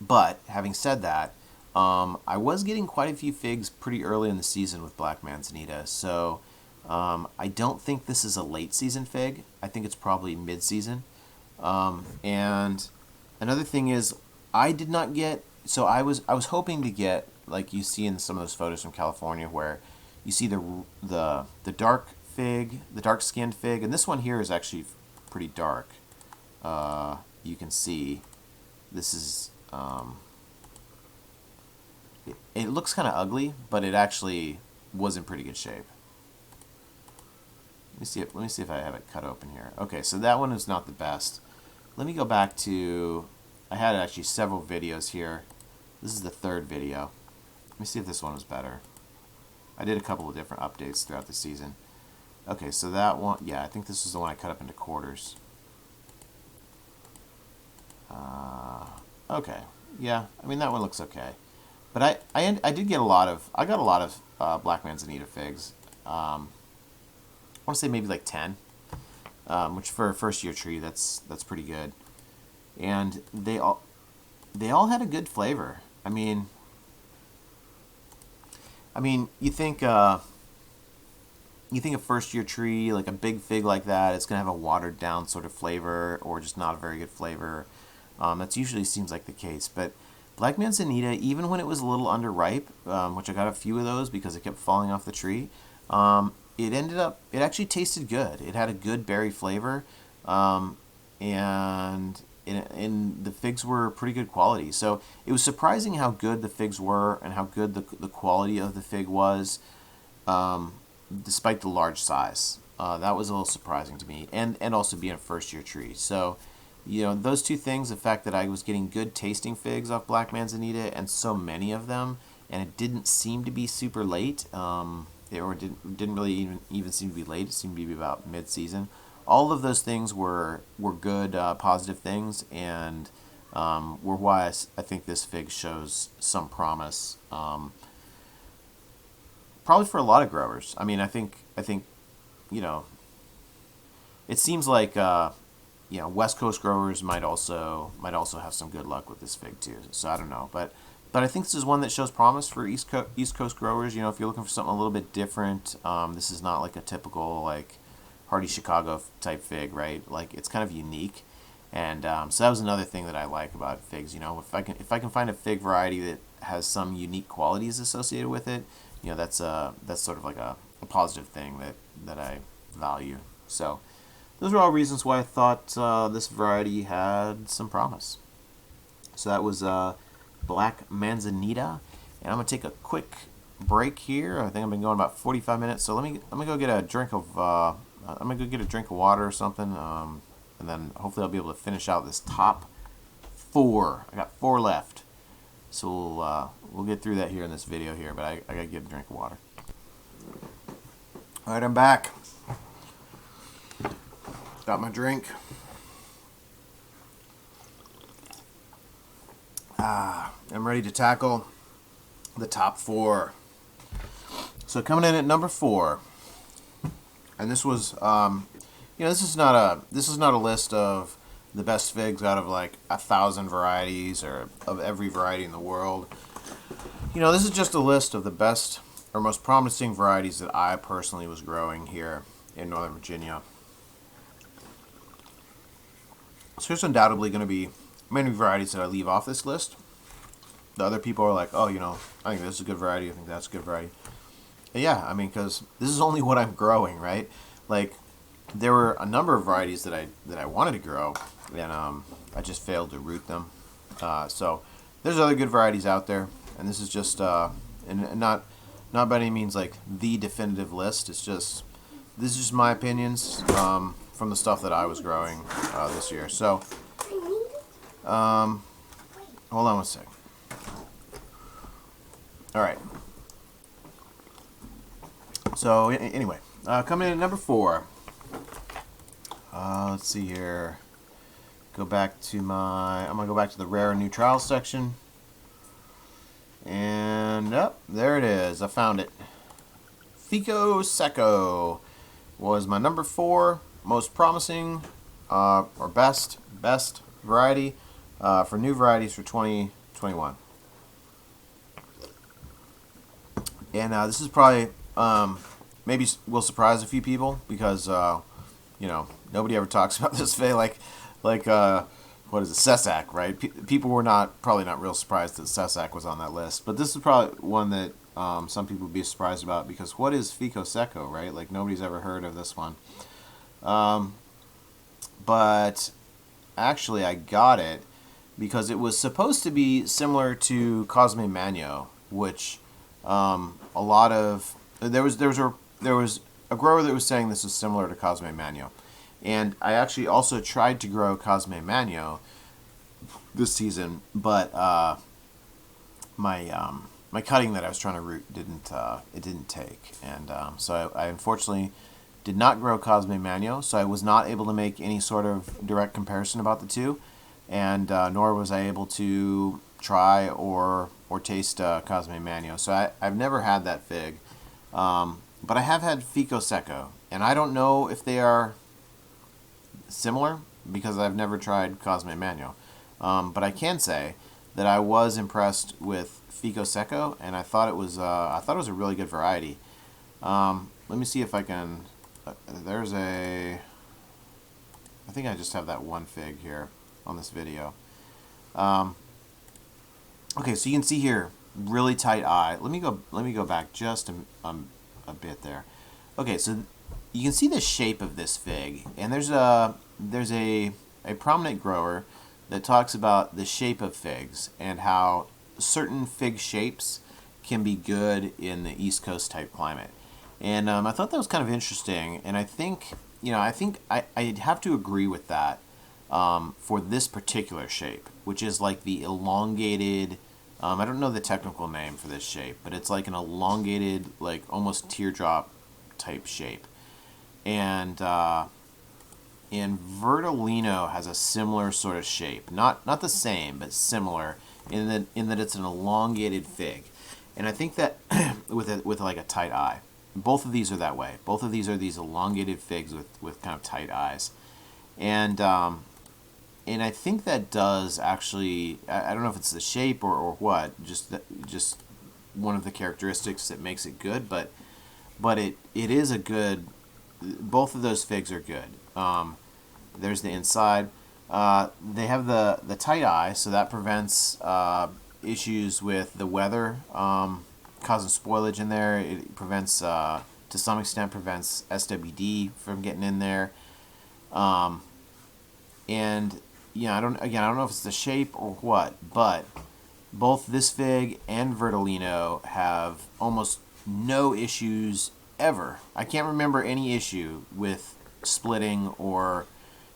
But having said that, I was getting quite a few figs pretty early in the season with Black Manzanita. So I don't think this is a late season fig. I think it's probably mid-season. And another thing is, I did not get. So I was hoping to get, like you see in some of those photos from California, where you see the dark fig, the dark skinned fig, and this one here is actually pretty dark. You can see this is. It looks kind of ugly, but it actually was in pretty good shape. Let me see if I have it cut open here. Okay, so that one is not the best. Let me go back to. I had actually several videos here. This is the third video. Let me see if this one was better. I did a couple of different updates throughout the season. Okay, so that one, yeah, I think this is the one I cut up into quarters. Okay, yeah, I mean that one looks okay. But I did get a lot of, I got a lot of Black Manzanita figs. I want to say maybe like 10, which for a first year tree, that's pretty good. And they all had a good flavor. I mean, you think a first year tree, like a big fig like that, it's gonna have a watered down sort of flavor or just not a very good flavor. That usually seems like the case. But Black Manzanita, even when it was a little underripe, which I got a few of those because it kept falling off the tree, it actually tasted good. It had a good berry flavor, and the figs were pretty good quality. So it was surprising how good the figs were and how good the quality of the fig was, despite the large size. That was a little surprising to me, and also being a first year tree. So, you know, those two things, the fact that I was getting good tasting figs off Black Manzanita and so many of them, and it didn't seem to be super late, didn't really even seem to be late. It seemed to be about mid-season. All of those things were good, positive things, and were why I think this fig shows some promise. Probably for a lot of growers. I mean, I think you know, it seems like you know, West Coast growers might also have some good luck with this fig too. So I don't know, but I think this is one that shows promise for East Coast growers. You know, if you're looking for something a little bit different, this is not like a typical like hardy Chicago type fig, right? Like it's kind of unique, and so that was another thing that I like about figs. You know, if I can find a fig variety that has some unique qualities associated with it, you know, that's sort of like a positive thing that I value. So those are all reasons why I thought this variety had some promise. So that was Black Manzanita, and I'm gonna take a quick break here. I think I've been going about 45 minutes, so I'm gonna go get a drink of water or something, and then hopefully I'll be able to finish out this top 4. I got 4 left, so we'll get through that here in this video here. But I gotta get a drink of water. All right, I'm back. Got my drink. I'm ready to tackle the top 4. So coming in at number 4, and this was, this is not a list of the best figs out of like 1,000 varieties or of every variety in the world. You know, this is just a list of the best or most promising varieties that I personally was growing here in Northern Virginia. So there's undoubtedly going to be many varieties that I leave off this list. The other people are like, oh, you know, I think this is a good variety, I think that's a good variety. But yeah, I mean, because this is only what I'm growing, right? Like, there were a number of varieties that I wanted to grow, and I just failed to root them. So there's other good varieties out there, and this is just and not by any means like the definitive list. This is just my opinions from the stuff that I was growing this year. So hold on one sec. All right. So anyway, coming in at number 4. Let's see here. I'm gonna go back to the rare and new trials section. And there it is. I found it. Fico Seco was my number 4 most promising or best variety for new varieties for 2021. And this is probably maybe will surprise a few people because you know, nobody ever talks about this fig like what is it, Cesak, right? People were probably not real surprised that Cesak was on that list, but this is probably one that some people would be surprised about because what is Fico Seco, right? Like nobody's ever heard of this one. But actually I got it because it was supposed to be similar to Cosme Magno, which there was a grower that was saying this is similar to Cosme Magno, and I actually also tried to grow Cosme Magno this season, but my cutting that I was trying to root didn't take, and so I unfortunately did not grow Cosme Magno, so I was not able to make any sort of direct comparison about the two, and nor was I able to try or taste Cosme Magno. So I've never had that fig, but I have had Fico Seco, and I don't know if they are similar because I've never tried Cosme Magno. But I can say that I was impressed with Fico Seco, and I thought it was a really good variety. Let me see if I can. I think I just have that one fig here on this video. Okay, so you can see here, really tight eye. Let me go back just a bit there. Okay, so you can see the shape of this fig, and there's a prominent grower that talks about the shape of figs and how certain fig shapes can be good in the East Coast type climate. And I thought that was kind of interesting, and I think I'd have to agree with that for this particular shape, which is like the elongated. I don't know the technical name for this shape, but it's like an elongated, like almost teardrop type shape. And Verdalino has a similar sort of shape, not the same, but similar in that it's an elongated fig. And I think that with like a tight eye. Both of these are that way. Both of these are these elongated figs with kind of tight eyes. And I think that does actually, I don't know if it's the shape or what, just one of the characteristics that makes it good, but it is a good both of those figs are good. There's the inside. They have the tight eye, so that prevents issues with the weather causing spoilage in there. It prevents, to some extent, prevents SWD from getting in there. And I don't know if it's the shape or what, but both this fig and Verdalino have almost no issues ever. I can't remember any issue with splitting or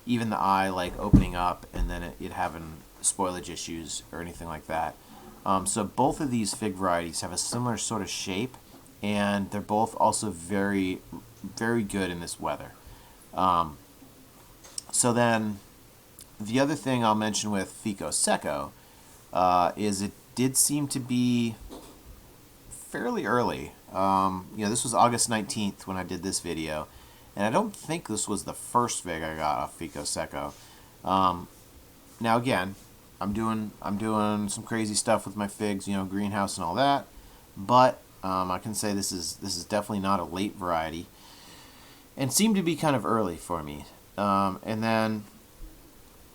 even the eye like opening up and then it having spoilage issues or anything like that. So both of these fig varieties have a similar sort of shape, and they're both also very, very good in this weather. So then the other thing I'll mention with Fico Seco is it did seem to be fairly early. This was August 19th when I did this video, and I don't think this was the first fig I got off Fico Seco. Now again, I'm doing some crazy stuff with my figs, greenhouse and all that, but I can say this is definitely not a late variety, and seemed to be kind of early for me. And then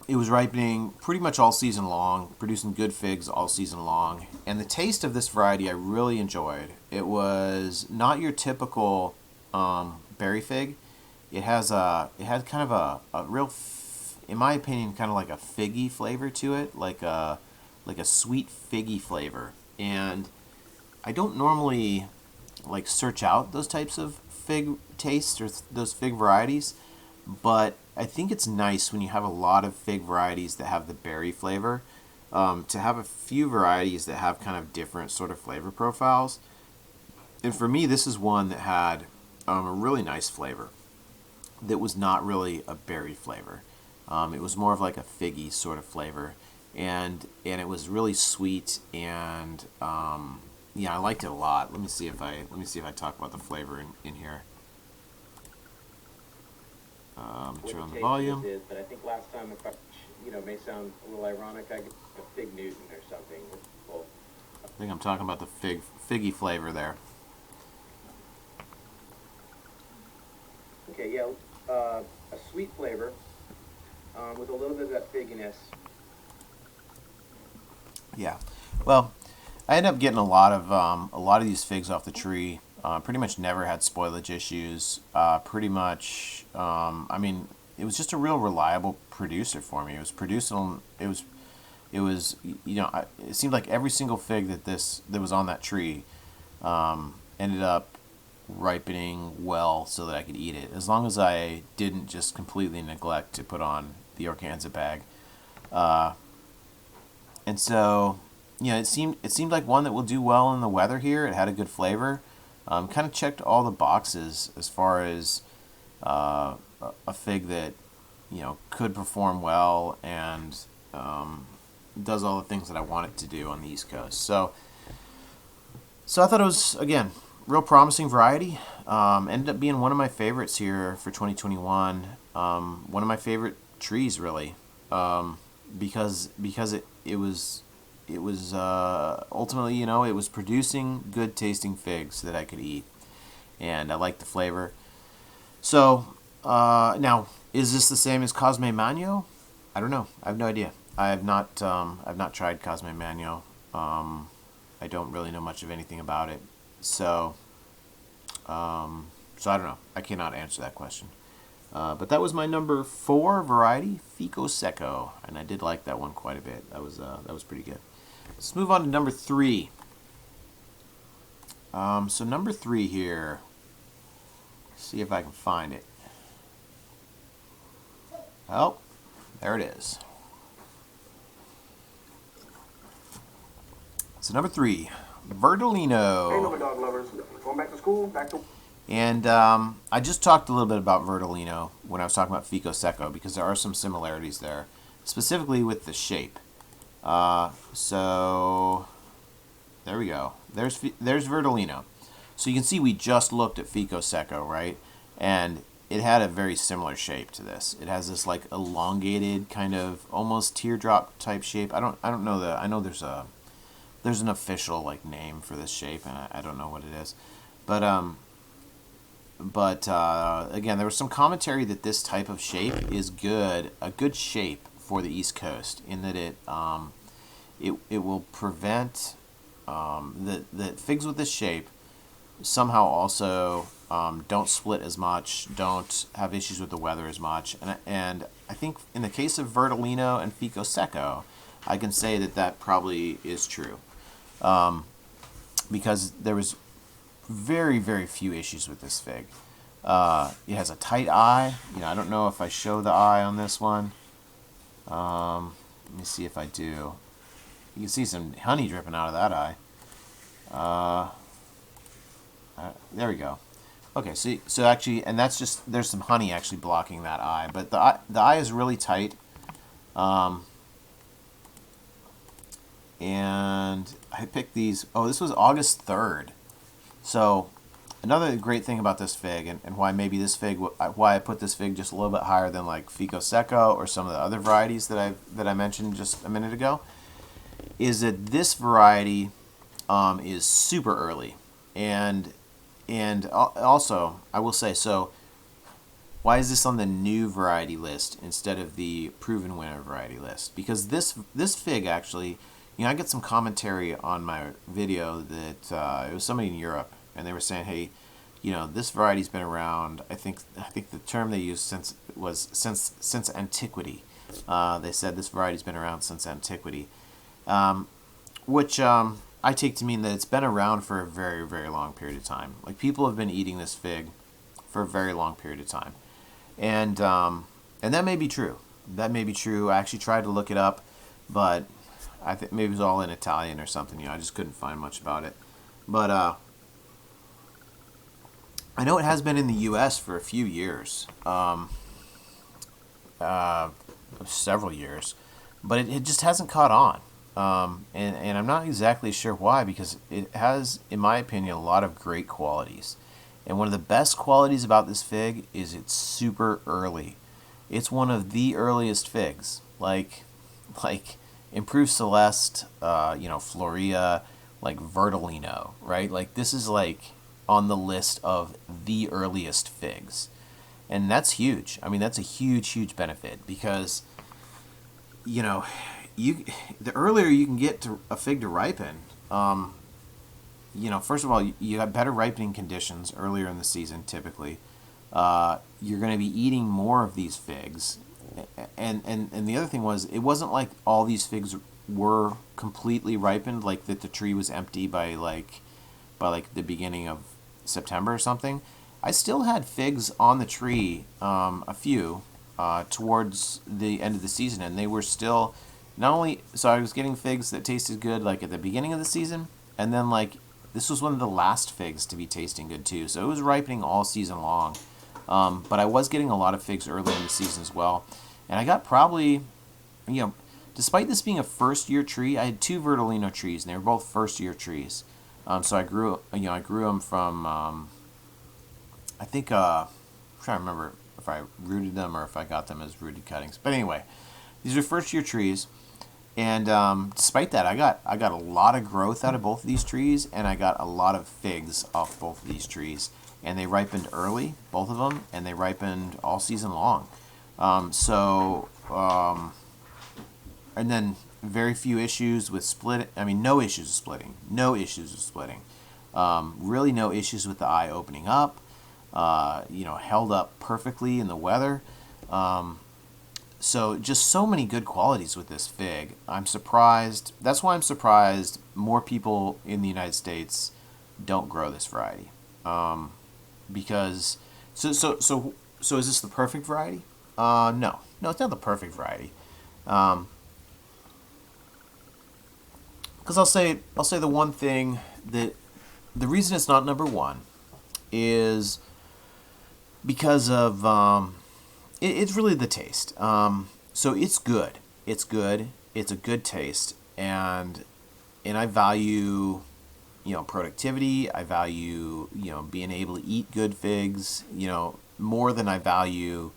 it was ripening pretty much all season long, producing good figs all season long. And the taste of this variety I really enjoyed. It was not your typical berry fig. It had kind of a real, in my opinion, kind of like a figgy flavor to it, like a sweet figgy flavor. And I don't normally like search out those types of fig tastes or those fig varieties, but I think it's nice when you have a lot of fig varieties that have the berry flavor, to have a few varieties that have kind of different sort of flavor profiles. And for me, this is one that had a really nice flavor that was not really a berry flavor. It was more of like a figgy sort of flavor, and it was really sweet, and I liked it a lot. Let me see if I talk about the flavor in here. Turn on the volume. But I think last time, if may sound a little ironic, I get a Fig Newton or something. Well, I think I'm talking about the figgy flavor there. Okay, yeah, a sweet flavor with a little bit of that figginess. Yeah, well, I ended up getting a lot of these figs off the tree. Pretty much never had spoilage issues. Pretty much, it was just a real reliable producer for me. It was producing. It was. It seemed like every single fig that was on that tree ended up ripening well so that I could eat it, as long as I didn't just completely neglect to put on the organza bag. And so, it seemed like one that will do well in the weather here. It had a good flavor. Kind of checked all the boxes as far as a fig that could perform well and does all the things that I want it to do on the East Coast. So I thought it was, again, real promising variety. Ended up being one of my favorites here for 2021. One of my favorite trees, really, because it was ultimately, it was producing good tasting figs that I could eat, and I liked the flavor. So now, is this the same as Cosme Magno? I don't know. I have no idea. I've not tried Cosme Magno. I don't really know much of anything about it. So I don't know. I cannot answer that question. But that was my number 4 variety, Fico Seco, and I did like that one quite a bit. That was pretty good. Let's move on to number 3. So number 3 here. See if I can find it. Oh, there it is. So number 3, Verdalino. Hey, dog lovers. Going back to school? Back to... And I just talked a little bit about Verdalino when I was talking about Fico Seco, because there are some similarities there, specifically with the shape. So there we go. There's Verdalino. So you can see we just looked at Fico Seco, right? And it had a very similar shape to this. It has this like elongated kind of almost teardrop type shape. I don't know I know there's an official like name for this shape, and I don't know what it is. But again, there was some commentary that this type of shape is a good shape for the East Coast, in that it will prevent that figs with this shape somehow also don't split as much, don't have issues with the weather as much, and I think in the case of Verdalino and Fico Seco, I can say that probably is true, because there was very, very few issues with this fig. It has a tight eye. I don't know if I show the eye on this one. Let me see if I do. You can see some honey dripping out of that eye. There we go. Okay, so actually, and that's just, there's some honey actually blocking that eye, but the eye is really tight. And I picked these. Oh, this was August 3rd. So another great thing about this fig, and why maybe this fig, why I put this fig just a little bit higher than like Fico Seco or some of the other varieties that I mentioned just a minute ago, is that this variety is super early, and also I will say, so why is this on the new variety list instead of the proven winner variety list? Because this fig actually, I get some commentary on my video that it was somebody in Europe, and they were saying, hey, this variety's been around. I think the term they used since antiquity. They said this variety's been around since antiquity, which I take to mean that it's been around for a very, very long period of time. Like, people have been eating this fig for a very long period of time, and that may be true. That may be true. I actually tried to look it up, but I think maybe it was all in Italian or something. I just couldn't find much about it. But I know it has been in the U.S. for a few years, several years, but it just hasn't caught on. And I'm not exactly sure why, because it has, in my opinion, a lot of great qualities. And one of the best qualities about this fig is it's super early. It's one of the earliest figs, like Improved Celeste, Floria, like Verdalino, right? Like, this is like on the list of the earliest figs, and that's huge. I mean, that's a huge, huge benefit, because the earlier you can get to a fig to ripen, first of all, you have better ripening conditions earlier in the season. Typically, you're going to be eating more of these figs. And the other thing was, it wasn't like all these figs were completely ripened, like that the tree was empty by the beginning of September or something. I still had figs on the tree, a few, towards the end of the season, and they were still not only, so I was getting figs that tasted good like at the beginning of the season, and then like this was one of the last figs to be tasting good too. So it was ripening all season long. But I was getting a lot of figs early in the season as well. And I got probably, despite this being a first-year tree, I had 2 Verdalino trees, and they were both first-year trees. So I grew them from, I think, I'm trying to remember if I rooted them or if I got them as rooted cuttings. But anyway, these are first-year trees. And despite that, I got a lot of growth out of both of these trees, and I got a lot of figs off both of these trees. And they ripened early, both of them, and they ripened all season long. And then very few issues with split. I mean, no issues with splitting. No issues with splitting. Really no issues with the eye opening up. Held up perfectly in the weather. So just so many good qualities with this fig. I'm surprised. That's why I'm surprised more people in the United States don't grow this variety. Because so is this the perfect variety? No, it's not the perfect variety. Because I'll say the one thing, that the reason it's not number one is because of it's really the taste. So it's good. It's good. It's a good taste, and I value productivity. I value being able to eat good figs more than I value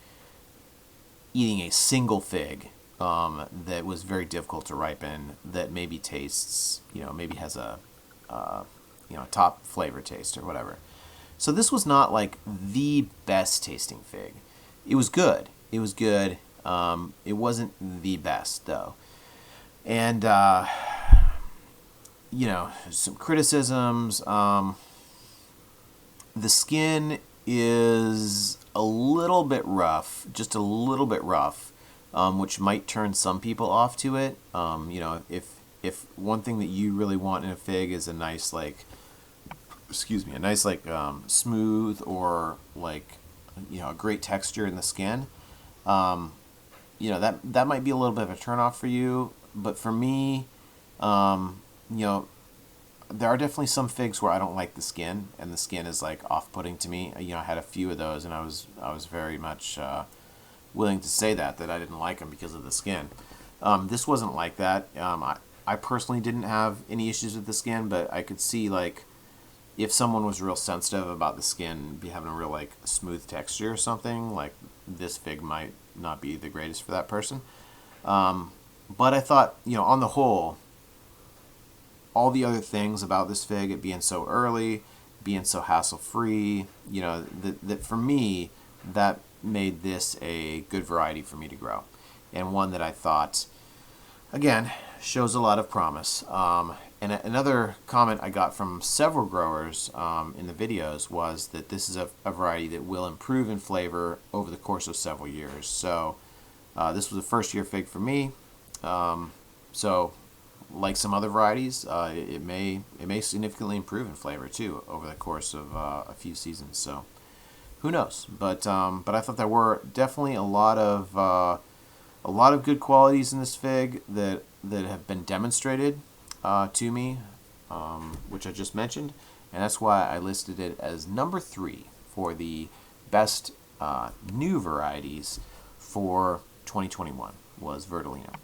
eating a single fig that was very difficult to ripen, that maybe tastes maybe has a top flavor taste or whatever. So this was not like the best tasting fig. It was good. It was good. It wasn't the best though. And you know, some criticisms. The skin is a little bit rough, just a little bit rough, which might turn some people off to it. You know, if one thing that you really want in a fig is a nice like, excuse me, a nice like smooth or like, you know, a great texture in the skin. You know, that might be a little bit of a turnoff for you, but for me, you know, there are definitely some figs where I don't like the skin, and the skin is like off-putting to me. You know, I had a few of those, and I was very much willing to say that I didn't like them because of the skin. This wasn't like that. I personally didn't have any issues with the skin, but I could see like if someone was real sensitive about the skin, be having a real like smooth texture or something, like this fig might not be the greatest for that person. But I thought, you know, on the whole, all the other things about this fig, it being so early, being so hassle-free, you know, that for me, that made this a good variety for me to grow. And one that I thought, again, shows a lot of promise. And another comment I got from several growers in the videos was that this is a variety that will improve in flavor over the course of several years. So this was a first-year fig for me. So like some other varieties, it may significantly improve in flavor too over the course of a few seasons. So who knows? But I thought there were definitely a lot of good qualities in this fig that have been demonstrated to me, which I just mentioned, and that's why I listed it as number 3 for the best new varieties for 2021 was Verdalino.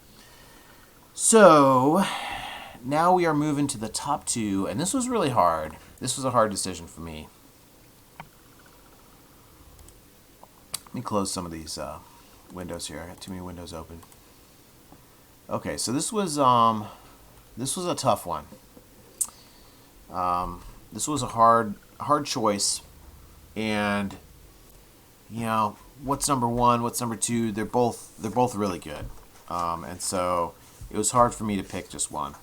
So now we are moving to the top 2, and this was really hard. This was a hard decision for me. Let me close some of these windows here. I got too many windows open. Okay, so this was a tough one. This was a hard choice, and you know, what's number 1, what's number 2? They're both really good, and so it was hard for me to pick just one,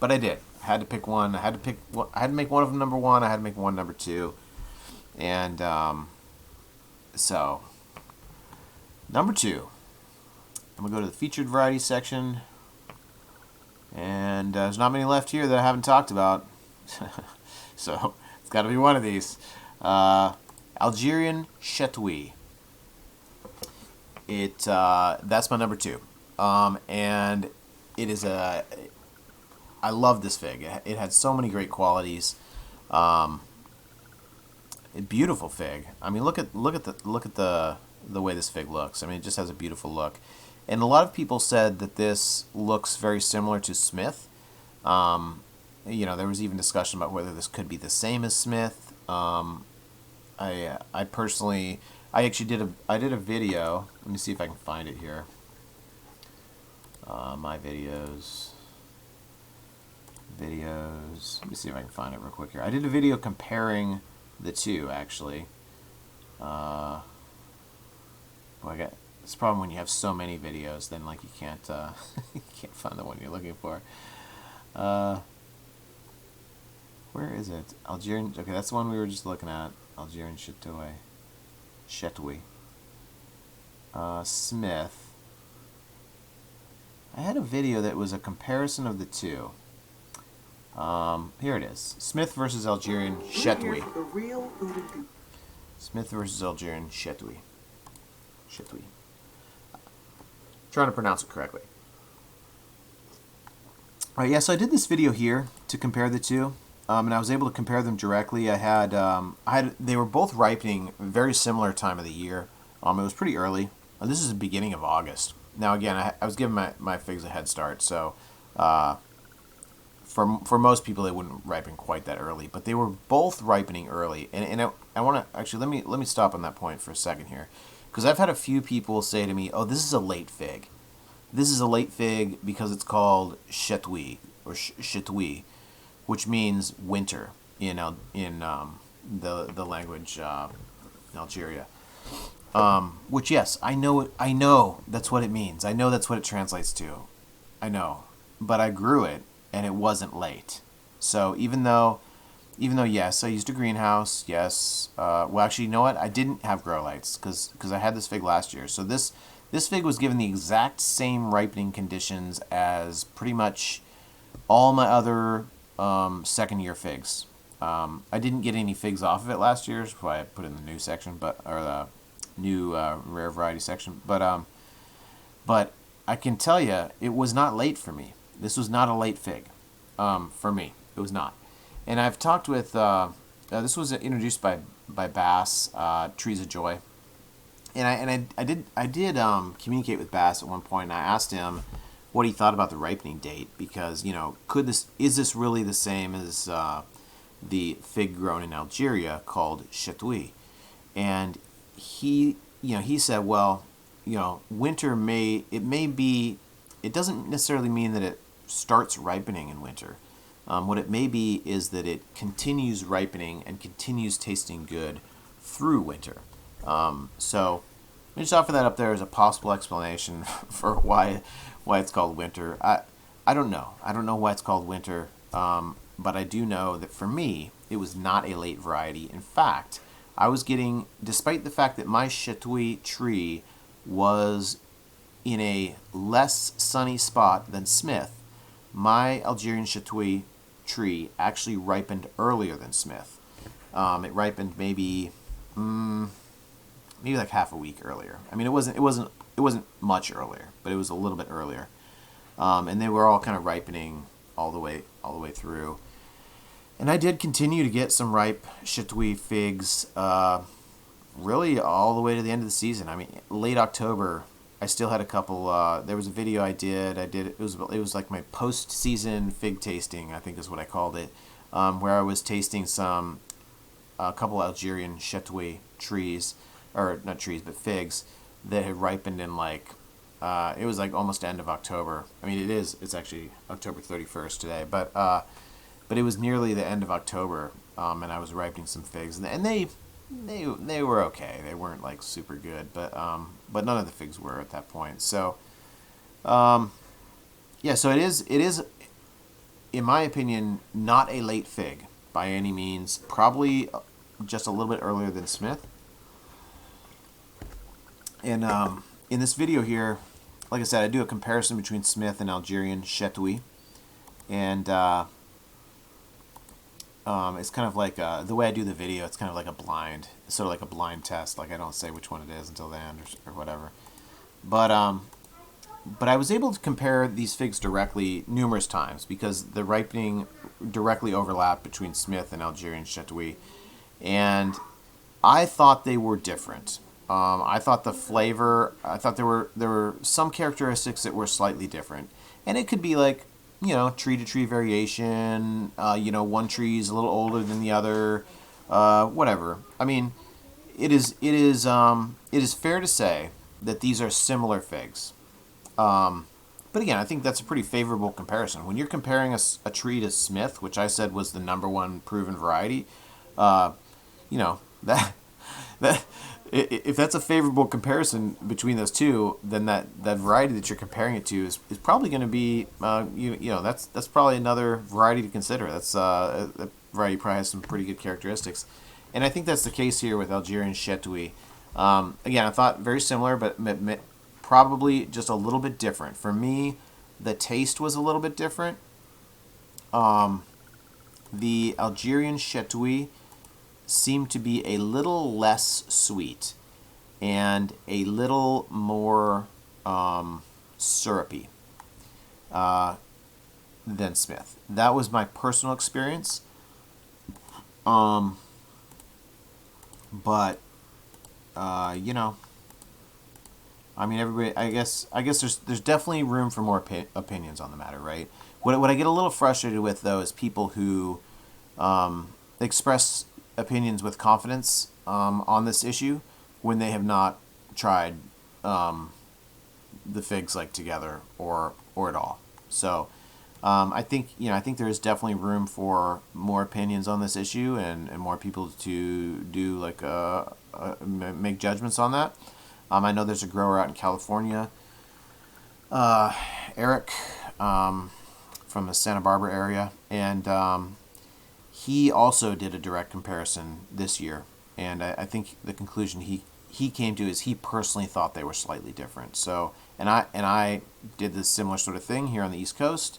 but I did. I had to pick one. I had to make one of them number 1. I had to make one number 2, and so number 2. I'm gonna go to the featured variety section, and there's not many left here that I haven't talked about, so it's got to be one of these. Algerian Chetwy. That's my number 2, and it is I love this fig. It had so many great qualities. Beautiful fig. I mean, look at the way this fig looks. I mean, it just has a beautiful look. And a lot of people said that this looks very similar to Smith. You know, there was even discussion about whether this could be the same as Smith. I personally, I did a video. Let me see if I can find it here. My videos. Let me see if I can find it real quick here. I did a video comparing the two, actually. Well, it's a problem when you have so many videos, then like you can't you can't find the one you're looking for. Where is it? Algerian. Okay, that's the one we were just looking at. Algerian Chetwy. Smith. I had a video that was a comparison of the two. Here it is. Smith versus Algerian Chetwy. Smith versus Algerian Chetwy. Trying to pronounce it correctly. Alright, yeah, so I did this video here to compare the two, and I was able to compare them directly. They were both ripening very similar time of the year. It was pretty early. This is the beginning of August. Now again, I was giving my figs a head start, so for most people they wouldn't ripen quite that early, but they were both ripening early. And I want to actually let me stop on that point for a second here, because I've had a few people say to me, "Oh, this is a late fig. This is a late fig because it's called Chetwy or Chetwy, which means winter in the language in Algeria. Which, yes, I know that's what it means. I know that's what it translates to. I know, but I grew it and it wasn't late. So even though yes, I used a greenhouse. Yes, well, actually, you know what? I didn't have grow lights because I had this fig last year. So this fig was given the exact same ripening conditions as pretty much all my other second year figs. I didn't get any figs off of it last year, so I put in the new section, or the new rare variety section. But I can tell you, it was not late for me. This was not a late fig for me. It was not. And I've talked with. This was introduced by Bass, Trees of Joy, and I did communicate with Bass at one point, and I asked him what he thought about the ripening date, because is this really the same as the fig grown in Algeria called Chetwy? And he said, well, winter it doesn't necessarily mean that it starts ripening in winter. What it may be is that it continues ripening and continues tasting good through winter. So I just offer that up there as a possible explanation for why it's called winter. I don't know. I don't know why it's called winter, but I do know that for me, it was not a late variety. In fact, I was getting, despite the fact that my Chetwy tree was in a less sunny spot than Smith, my Algerian Chetwy tree actually ripened earlier than Smith. It ripened maybe like half a week earlier. I mean, it wasn't much earlier, but it was a little bit earlier. And they were all kind of ripening all the way through. And I did continue to get some ripe Chetwy figs, really all the way to the end of the season. I mean, late October, I still had a couple. There was a video I did. It was like my post-season fig tasting, I think is what I called it, where I was tasting a couple Algerian Chetwy trees, or not trees, but figs that had ripened in it was like almost end of October. I mean, it's actually October 31st today, but it was nearly the end of October, and I was ripening some figs, and they were okay. They weren't like super good, but none of the figs were at that point. So, yeah. So it is, in my opinion, not a late fig by any means. Probably just a little bit earlier than Smith. And in this video here, like I said, I do a comparison between Smith and Algerian Chetwy, and it's kind of like the way I do the video. It's kind of like it's sort of like a blind test. Like I don't say which one it is until the end or whatever. But I was able to compare these figs directly numerous times because the ripening directly overlapped between Smith and Algerian Chetwy, and I thought they were different. I thought the flavor. I thought there were some characteristics that were slightly different, and it could be like, tree to tree variation. One tree is a little older than the other. Whatever. I mean, it is fair to say that these are similar figs. But again, I think that's a pretty favorable comparison. When you're comparing a tree to Smith, which I said was the #1 proven variety, that if that's a favorable comparison between those two, then that variety that you're comparing it to is probably going to be that's probably another variety to consider. That variety probably has some pretty good characteristics, and I think that's the case here with Algerian Chetwy. Again, I thought very similar, but probably just a little bit different. For me, the taste was a little bit different. The Algerian Chetwy seemed to be a little less sweet and a little more syrupy than Smith. That was my personal experience. But I mean, everybody. I guess there's definitely room for more opinions on the matter, right? What I get a little frustrated with though is people who express opinions with confidence on this issue when they have not tried the figs together or at all. So I think there is definitely room for more opinions on this issue and more people to do like make judgments on that. I know there's a grower out in California, Eric, from the Santa Barbara area, and he also did a direct comparison this year, and I think the conclusion he came to is he personally thought they were slightly different. So, and I did this similar sort of thing here on the East Coast,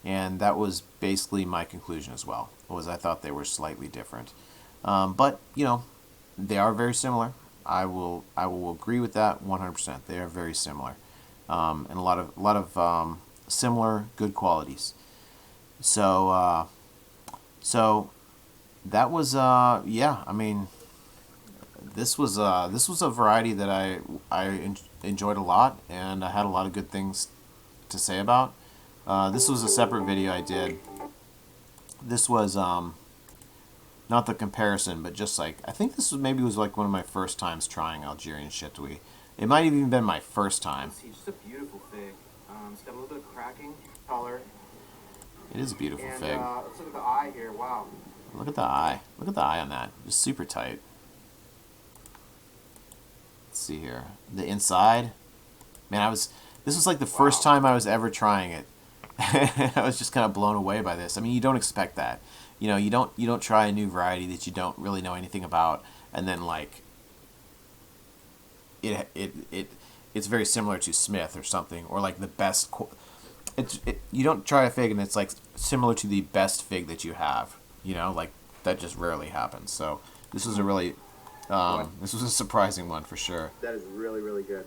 and that was basically my conclusion as well. Was I thought they were slightly different, but they are very similar. I will agree with that 100%. They are very similar, and a lot of similar good qualities. So that was yeah. I mean, this was a variety that I enjoyed a lot, and I had a lot of good things to say about. This was a separate video I did. This was not the comparison, but just like I think this was like one of my first times trying Algerian Chetwy. It might have even been my first time. It's just a beautiful fig. It's got a little bit of cracking color. It is a beautiful And, fig. let's look at the eye here. Wow. Look at the eye. Look at the eye on that. Just super tight. Let's see here. The inside. Man, this was like the first time I was ever trying it. I was just kind of blown away by this. I mean, you don't expect that. You don't try a new variety that you don't really know anything about, and then like it's very similar to Smith or something, or like the best. You don't try a fig and it's like similar to the best fig that you have. Like that just rarely happens. So this was a really this was a surprising one for sure. That is really, really good.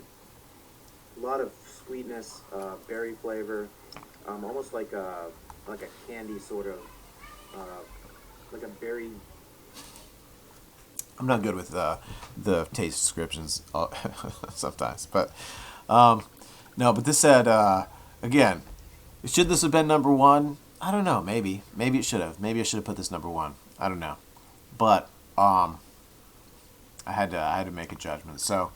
A lot of sweetness, berry flavor, almost like a candy sort of, like a berry. I'm not good with the taste descriptions sometimes, but no. But this said again, should this have been number one? I don't know. Maybe it should have. Maybe I should have put this number one. I don't know, but I had to make a judgment. So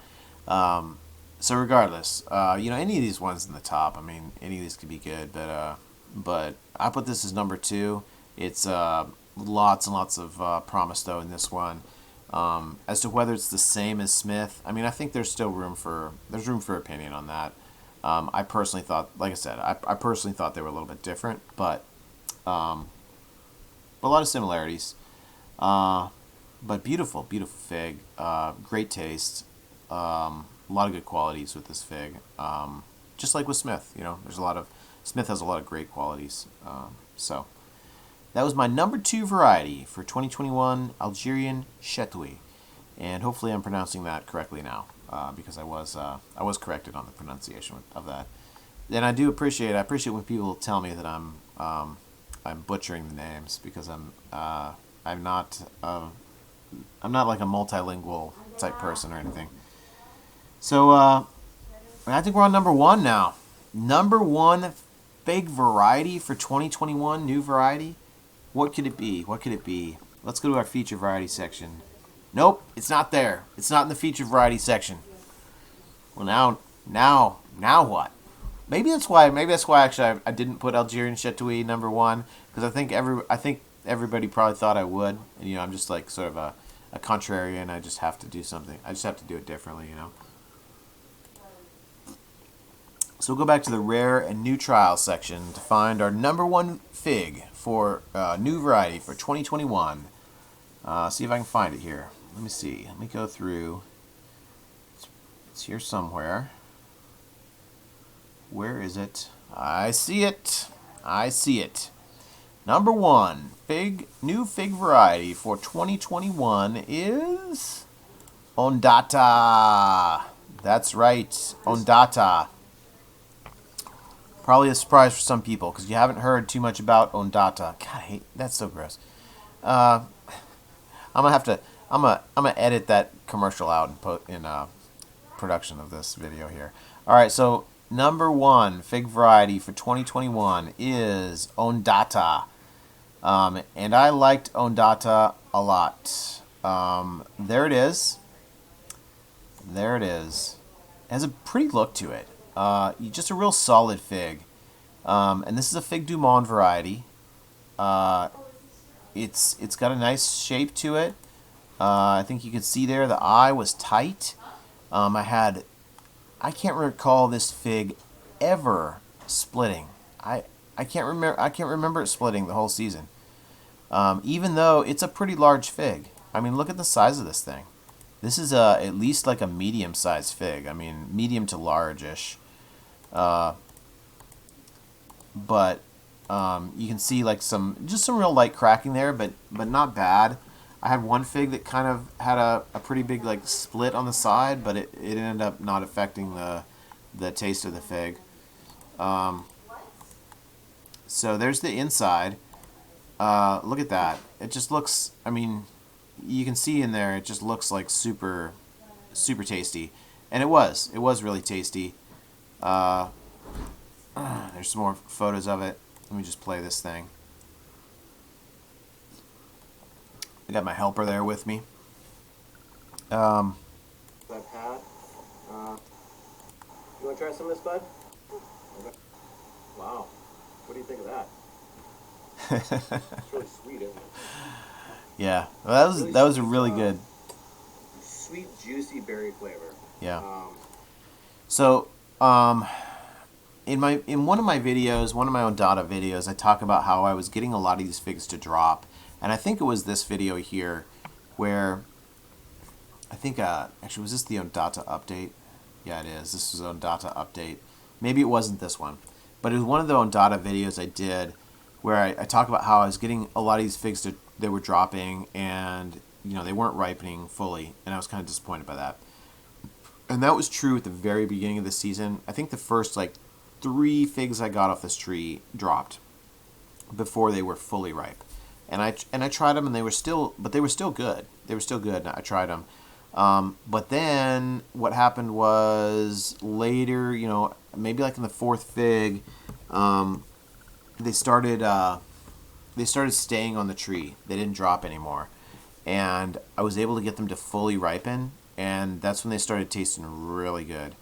regardless, any of these ones in the top. I mean, any of these could be good, but I put this as number two. It's lots and lots of promise though in this one. As to whether it's the same as Smith, I mean, I think there's still room for opinion on that. I personally thought, like I said, I personally thought they were a little bit different, but a lot of similarities. But beautiful fig, great taste, a lot of good qualities with this fig. Just like with Smith, Smith has a lot of great qualities. So that was my number 2 variety for 2021 Algerian Chetwy, and hopefully I'm pronouncing that correctly now, because I was corrected on the pronunciation of that. And I appreciate when people tell me that I'm butchering the names, because I'm not like a multilingual type person or anything. So I think we're on number 1 now. Number 1 fig variety for 2021, new variety. What could it be? Let's go to our feature variety section. Nope, it's not there. It's not in the feature variety section. Well, now what? Maybe that's why actually I didn't put Algerian Chetwy number 1, because I think everybody probably thought I would. And, I'm just like sort of a contrarian. I just have to do something. I just have to do it differently, So we'll go back to the rare and new trial section to find our number 1 fig for new variety for 2021. See if I can find it here. Let me see. Let me go through. It's here somewhere. Where is it? I see it. Number 1 new fig variety for 2021 is Ondata. That's right, Ondata. Probably a surprise for some people, because you haven't heard too much about Ondata. God, that's so gross. I'm gonna edit that commercial out and put in production of this video here. All right, so number 1 fig variety for 2021 is Ondata, and I liked Ondata a lot. There it is. It has a pretty look to it. Just a real solid fig. And this is a Fig du Monde variety. It's got a nice shape to it. I think you can see there the eye was tight. I can't recall this fig ever splitting. I can't remember it splitting the whole season. Even though it's a pretty large fig. I mean, look at the size of this thing. This is at least like a medium-sized fig. I mean, medium to large-ish. But you can see like some real light cracking there, but not bad. I had one fig that kind of had a pretty big like split on the side, but it ended up not affecting the taste of the fig. So there's the inside. Look at that. It just looks, I mean, you can see in there, it just looks like super tasty. And it was really tasty. There's some more photos of it. Let me just play this thing. I got my helper there with me. I've had. You want to try some of this, bud? Okay. Wow. What do you think of that? It's really sweet, isn't it? Yeah, well, that was a really good. Sweet, juicy berry flavor. Yeah. So, in one of my videos, one of my Ondata videos, I talk about how I was getting a lot of these figs to drop, and I think it was this video here, where I think actually was this the Ondata update? Yeah, it is. This was Ondata update. Maybe it wasn't this one, but it was one of the Ondata videos I did where I talk about how I was getting a lot of these figs that were dropping, and they weren't ripening fully, and I was kind of disappointed by that. And that was true at the very beginning of the season. I think the first like 3 figs I got off this tree dropped before they were fully ripe, and I tried them, and they were still good. They were still good. And I tried them, but then what happened was later, maybe like in the 4th fig, they started staying on the tree. They didn't drop anymore, and I was able to get them to fully ripen, and that's when they started tasting really good.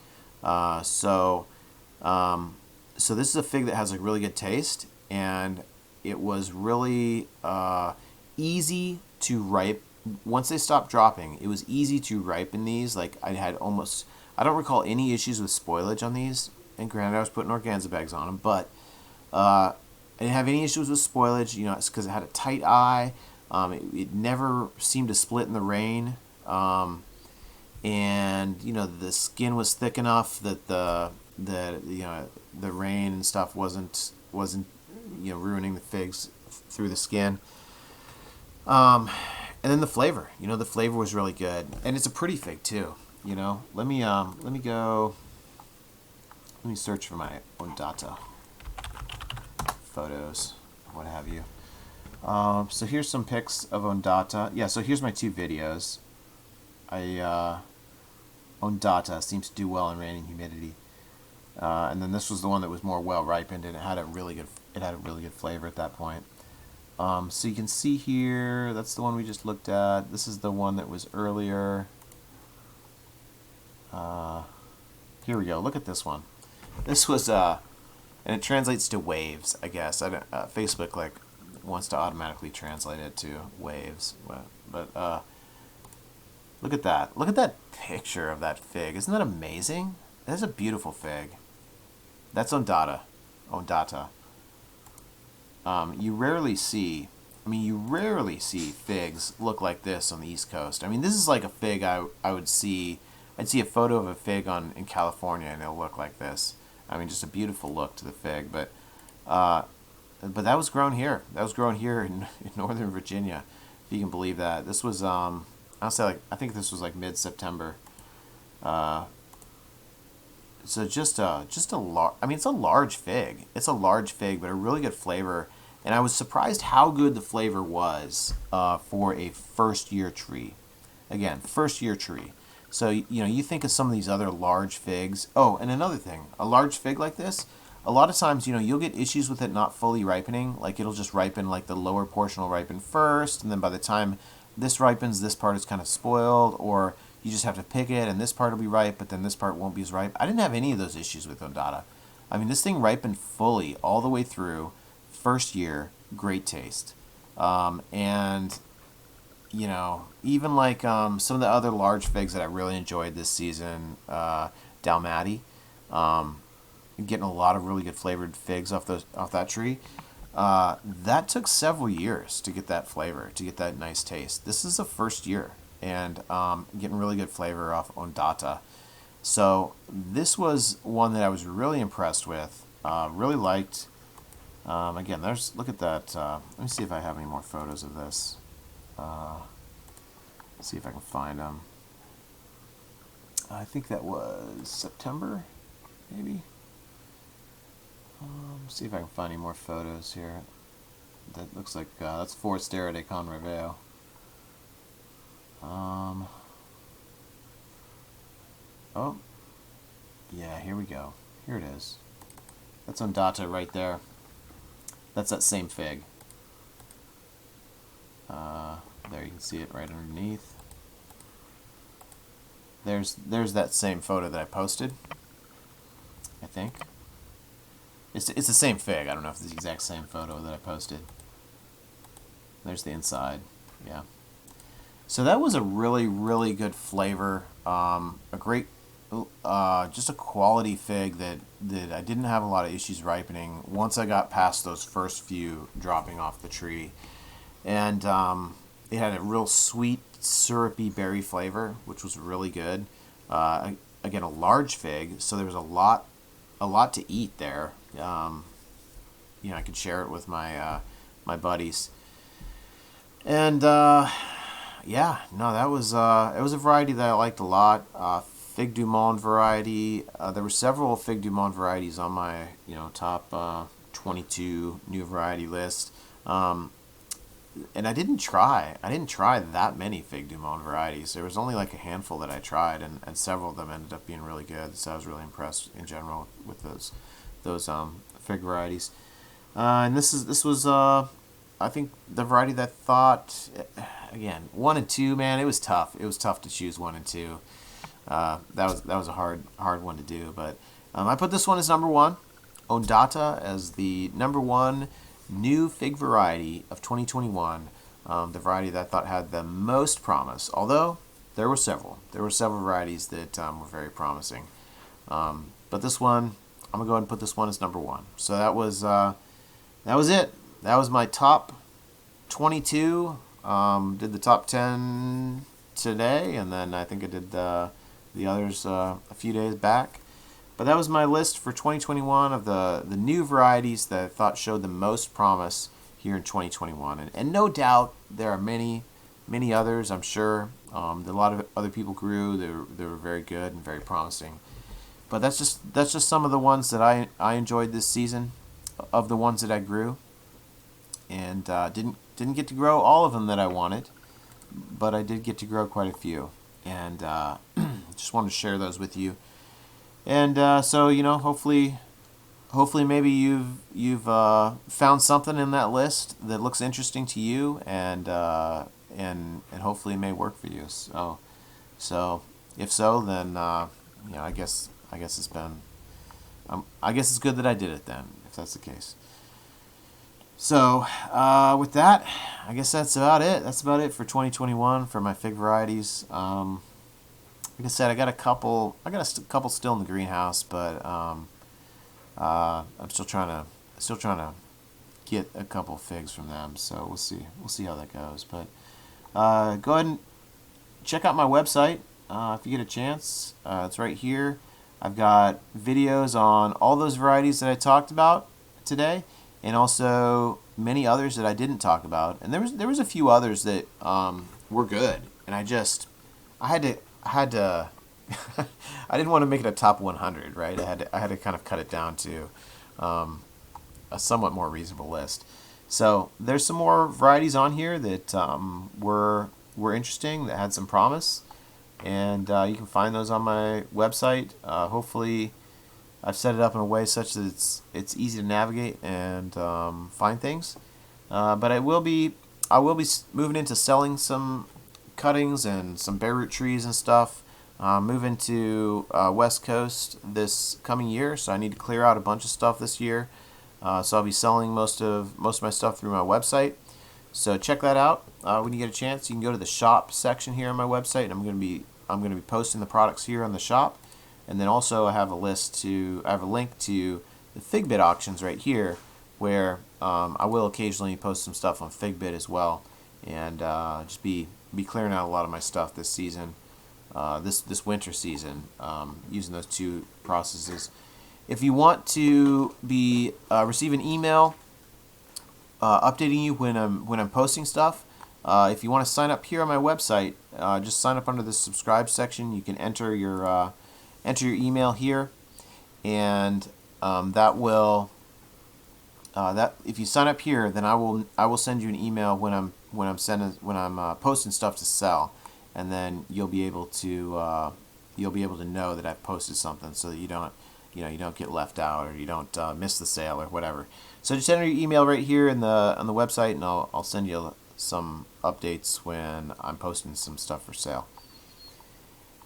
So this is a fig that has a really good taste, and it was really easy to ripe. Once they stopped dropping, it was easy to ripen these. Like I don't recall any issues with spoilage on these, and granted I was putting organza bags on them, but I didn't have any issues with spoilage. It's because it had a tight eye. It never seemed to split in the rain. And the skin was thick enough that the rain and stuff wasn't ruining the figs through the skin. And then the flavor, the flavor was really good, and it's a pretty fig too. Let me search for my Ondata photos, what have you. So here's some pics of Ondata. Yeah, so here's my 2 videos. Ondata seems to do well in rain and humidity. And then this was the one that was more well ripened, and it had a really good flavor at that point. So you can see here, that's the one we just looked at. This is the one that was earlier. Here we go. Look at this one. This was and it translates to waves, I guess. Facebook wants to automatically translate it to waves, but look at that. Look at that picture of that fig. Isn't that amazing? That's a beautiful fig. That's Ondata. You rarely see figs look like this on the East Coast. I mean, this is like a fig I would see. I'd see a photo of a fig in California, and it'll look like this. I mean, just a beautiful look to the fig. But that was grown here. That was grown here in Northern Virginia, if you can believe that. This was I'll say I think this was like mid-September. So just a large. I mean, it's a large fig. It's a large fig, but a really good flavor. And I was surprised how good the flavor was for a first-year tree. Again, first-year tree. So you think of some of these other large figs. Oh, and another thing, a large fig like this, a lot of times you'll get issues with it not fully ripening. Like it'll just ripen, like the lower portion will ripen first, and then by the time this ripens, this part is kind of spoiled, or you just have to pick it, and this part will be ripe, but then this part won't be as ripe. I didn't have any of those issues with Ondata. I mean, this thing ripened fully all the way through. First year, great taste. And, you know, even like some of the other large figs that I really enjoyed this season, Dalmati, getting a lot of really good flavored figs off that tree. That took several years to get that flavor, to get that nice taste. This is the first year, and getting really good flavor off Ondata. So this was one that I was really impressed with. Really liked. Again, look at that. Let me see if I have any more photos of this. See if I can find them. I think that was September, maybe. See if I can find any more photos here. That looks like that's Forestera de Con Reveo. Oh, yeah, here we go. Here it is. That's Ondata right there. That's that same fig. There, you can see it right underneath. There's that same photo that I posted, I think. It's the same fig. I don't know if it's the exact same photo that I posted. There's the inside. Yeah. So that was a really, really good flavor. A great, just a quality fig that I didn't have a lot of issues ripening once I got past those first few dropping off the tree. And it had a real sweet, syrupy berry flavor, which was really good. Again, a large fig, so there was a lot to eat there. You know, I could share it with my my buddies. And yeah, no, that was it was a variety that I liked a lot. Fig du Monde variety. There were several Fig du Monde varieties on my top 22 new variety list. And I didn't try that many Fig du Monde varieties. There was only like a handful that I tried, and several of them ended up being really good. So I was really impressed in general with those fig varieties. And this was I think the variety that I thought, again, 1 and 2, man, it was tough. It was tough to choose 1 and 2. That was a hard one to do, but I put this one as number 1, Ondata as the number 1 new fig variety of 2021. The variety that I thought had the most promise, although there were several varieties that were very promising. But this one, I'm gonna go ahead and put this one as number 1. So that was it. That was my top 22. Did the top 10 today, and then I think I did the others a few days back. But that was my list for 2021 of the new varieties that I thought showed the most promise here in 2021. And no doubt there are many others, I'm sure. A lot of other people grew. They were very good and very promising. But that's just some of the ones that I enjoyed this season, of the ones that I grew. And didn't get to grow all of them that I wanted, but I did get to grow quite a few. And just wanted to share those with you. And so hopefully maybe you've found something in that list that looks interesting to you, and hopefully it may work for you. So if so, then I guess it's been I guess it's good that I did it then, if that's the case. So with that, I guess that's about it. That's about it for 2021 for my fig varieties. Like I said, I got a couple still in the greenhouse, but I'm still trying to get a couple figs from them. So we'll see how that goes. But go ahead and check out my website if you get a chance. It's right here. I've got videos on all those varieties that I talked about today, and also many others that I didn't talk about. And there was a few others that were good, and I had to I didn't want to make it a top 100, right? I had to kind of cut it down to a somewhat more reasonable list. So there's some more varieties on here that were interesting, that had some promise, and you can find those on my website. Hopefully I've set it up in a way such that it's easy to navigate and find things. But I will be moving into selling some cuttings and some bare root trees and stuff moving to West Coast this coming year, so I need to clear out a bunch of stuff this year. So I'll be selling most of my stuff through my website. So check that out when you get a chance. You can go to the shop section here on my website, and I'm going to be posting the products here on the shop. And then also I have a link to the Figbit auctions right here, where I will occasionally post some stuff on Figbit as well, and just be clearing out a lot of my stuff this season, this winter season, using those two processes. If you want to receive an email updating you when I'm posting stuff, if you want to sign up here on my website, just sign up under the subscribe section. You can enter your email here, and that will if you sign up here, then I will send you an email when I'm posting stuff to sell, and then you'll be able to know that I've posted something, so that you don't get left out, or you don't miss the sale or whatever. So just enter your email right here on the website, and I'll send you some updates when I'm posting some stuff for sale.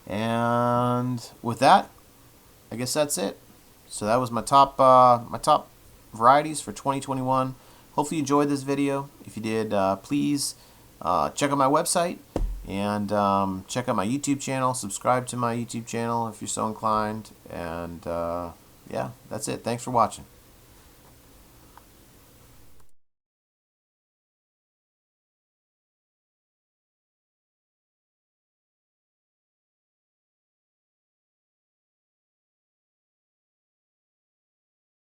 And with that, I guess that's it. So that was my top varieties for 2021. Hopefully you enjoyed this video. If you did, please check out my website, and check out my YouTube channel. Subscribe to my YouTube channel if you're so inclined. And yeah, that's it. Thanks for watching.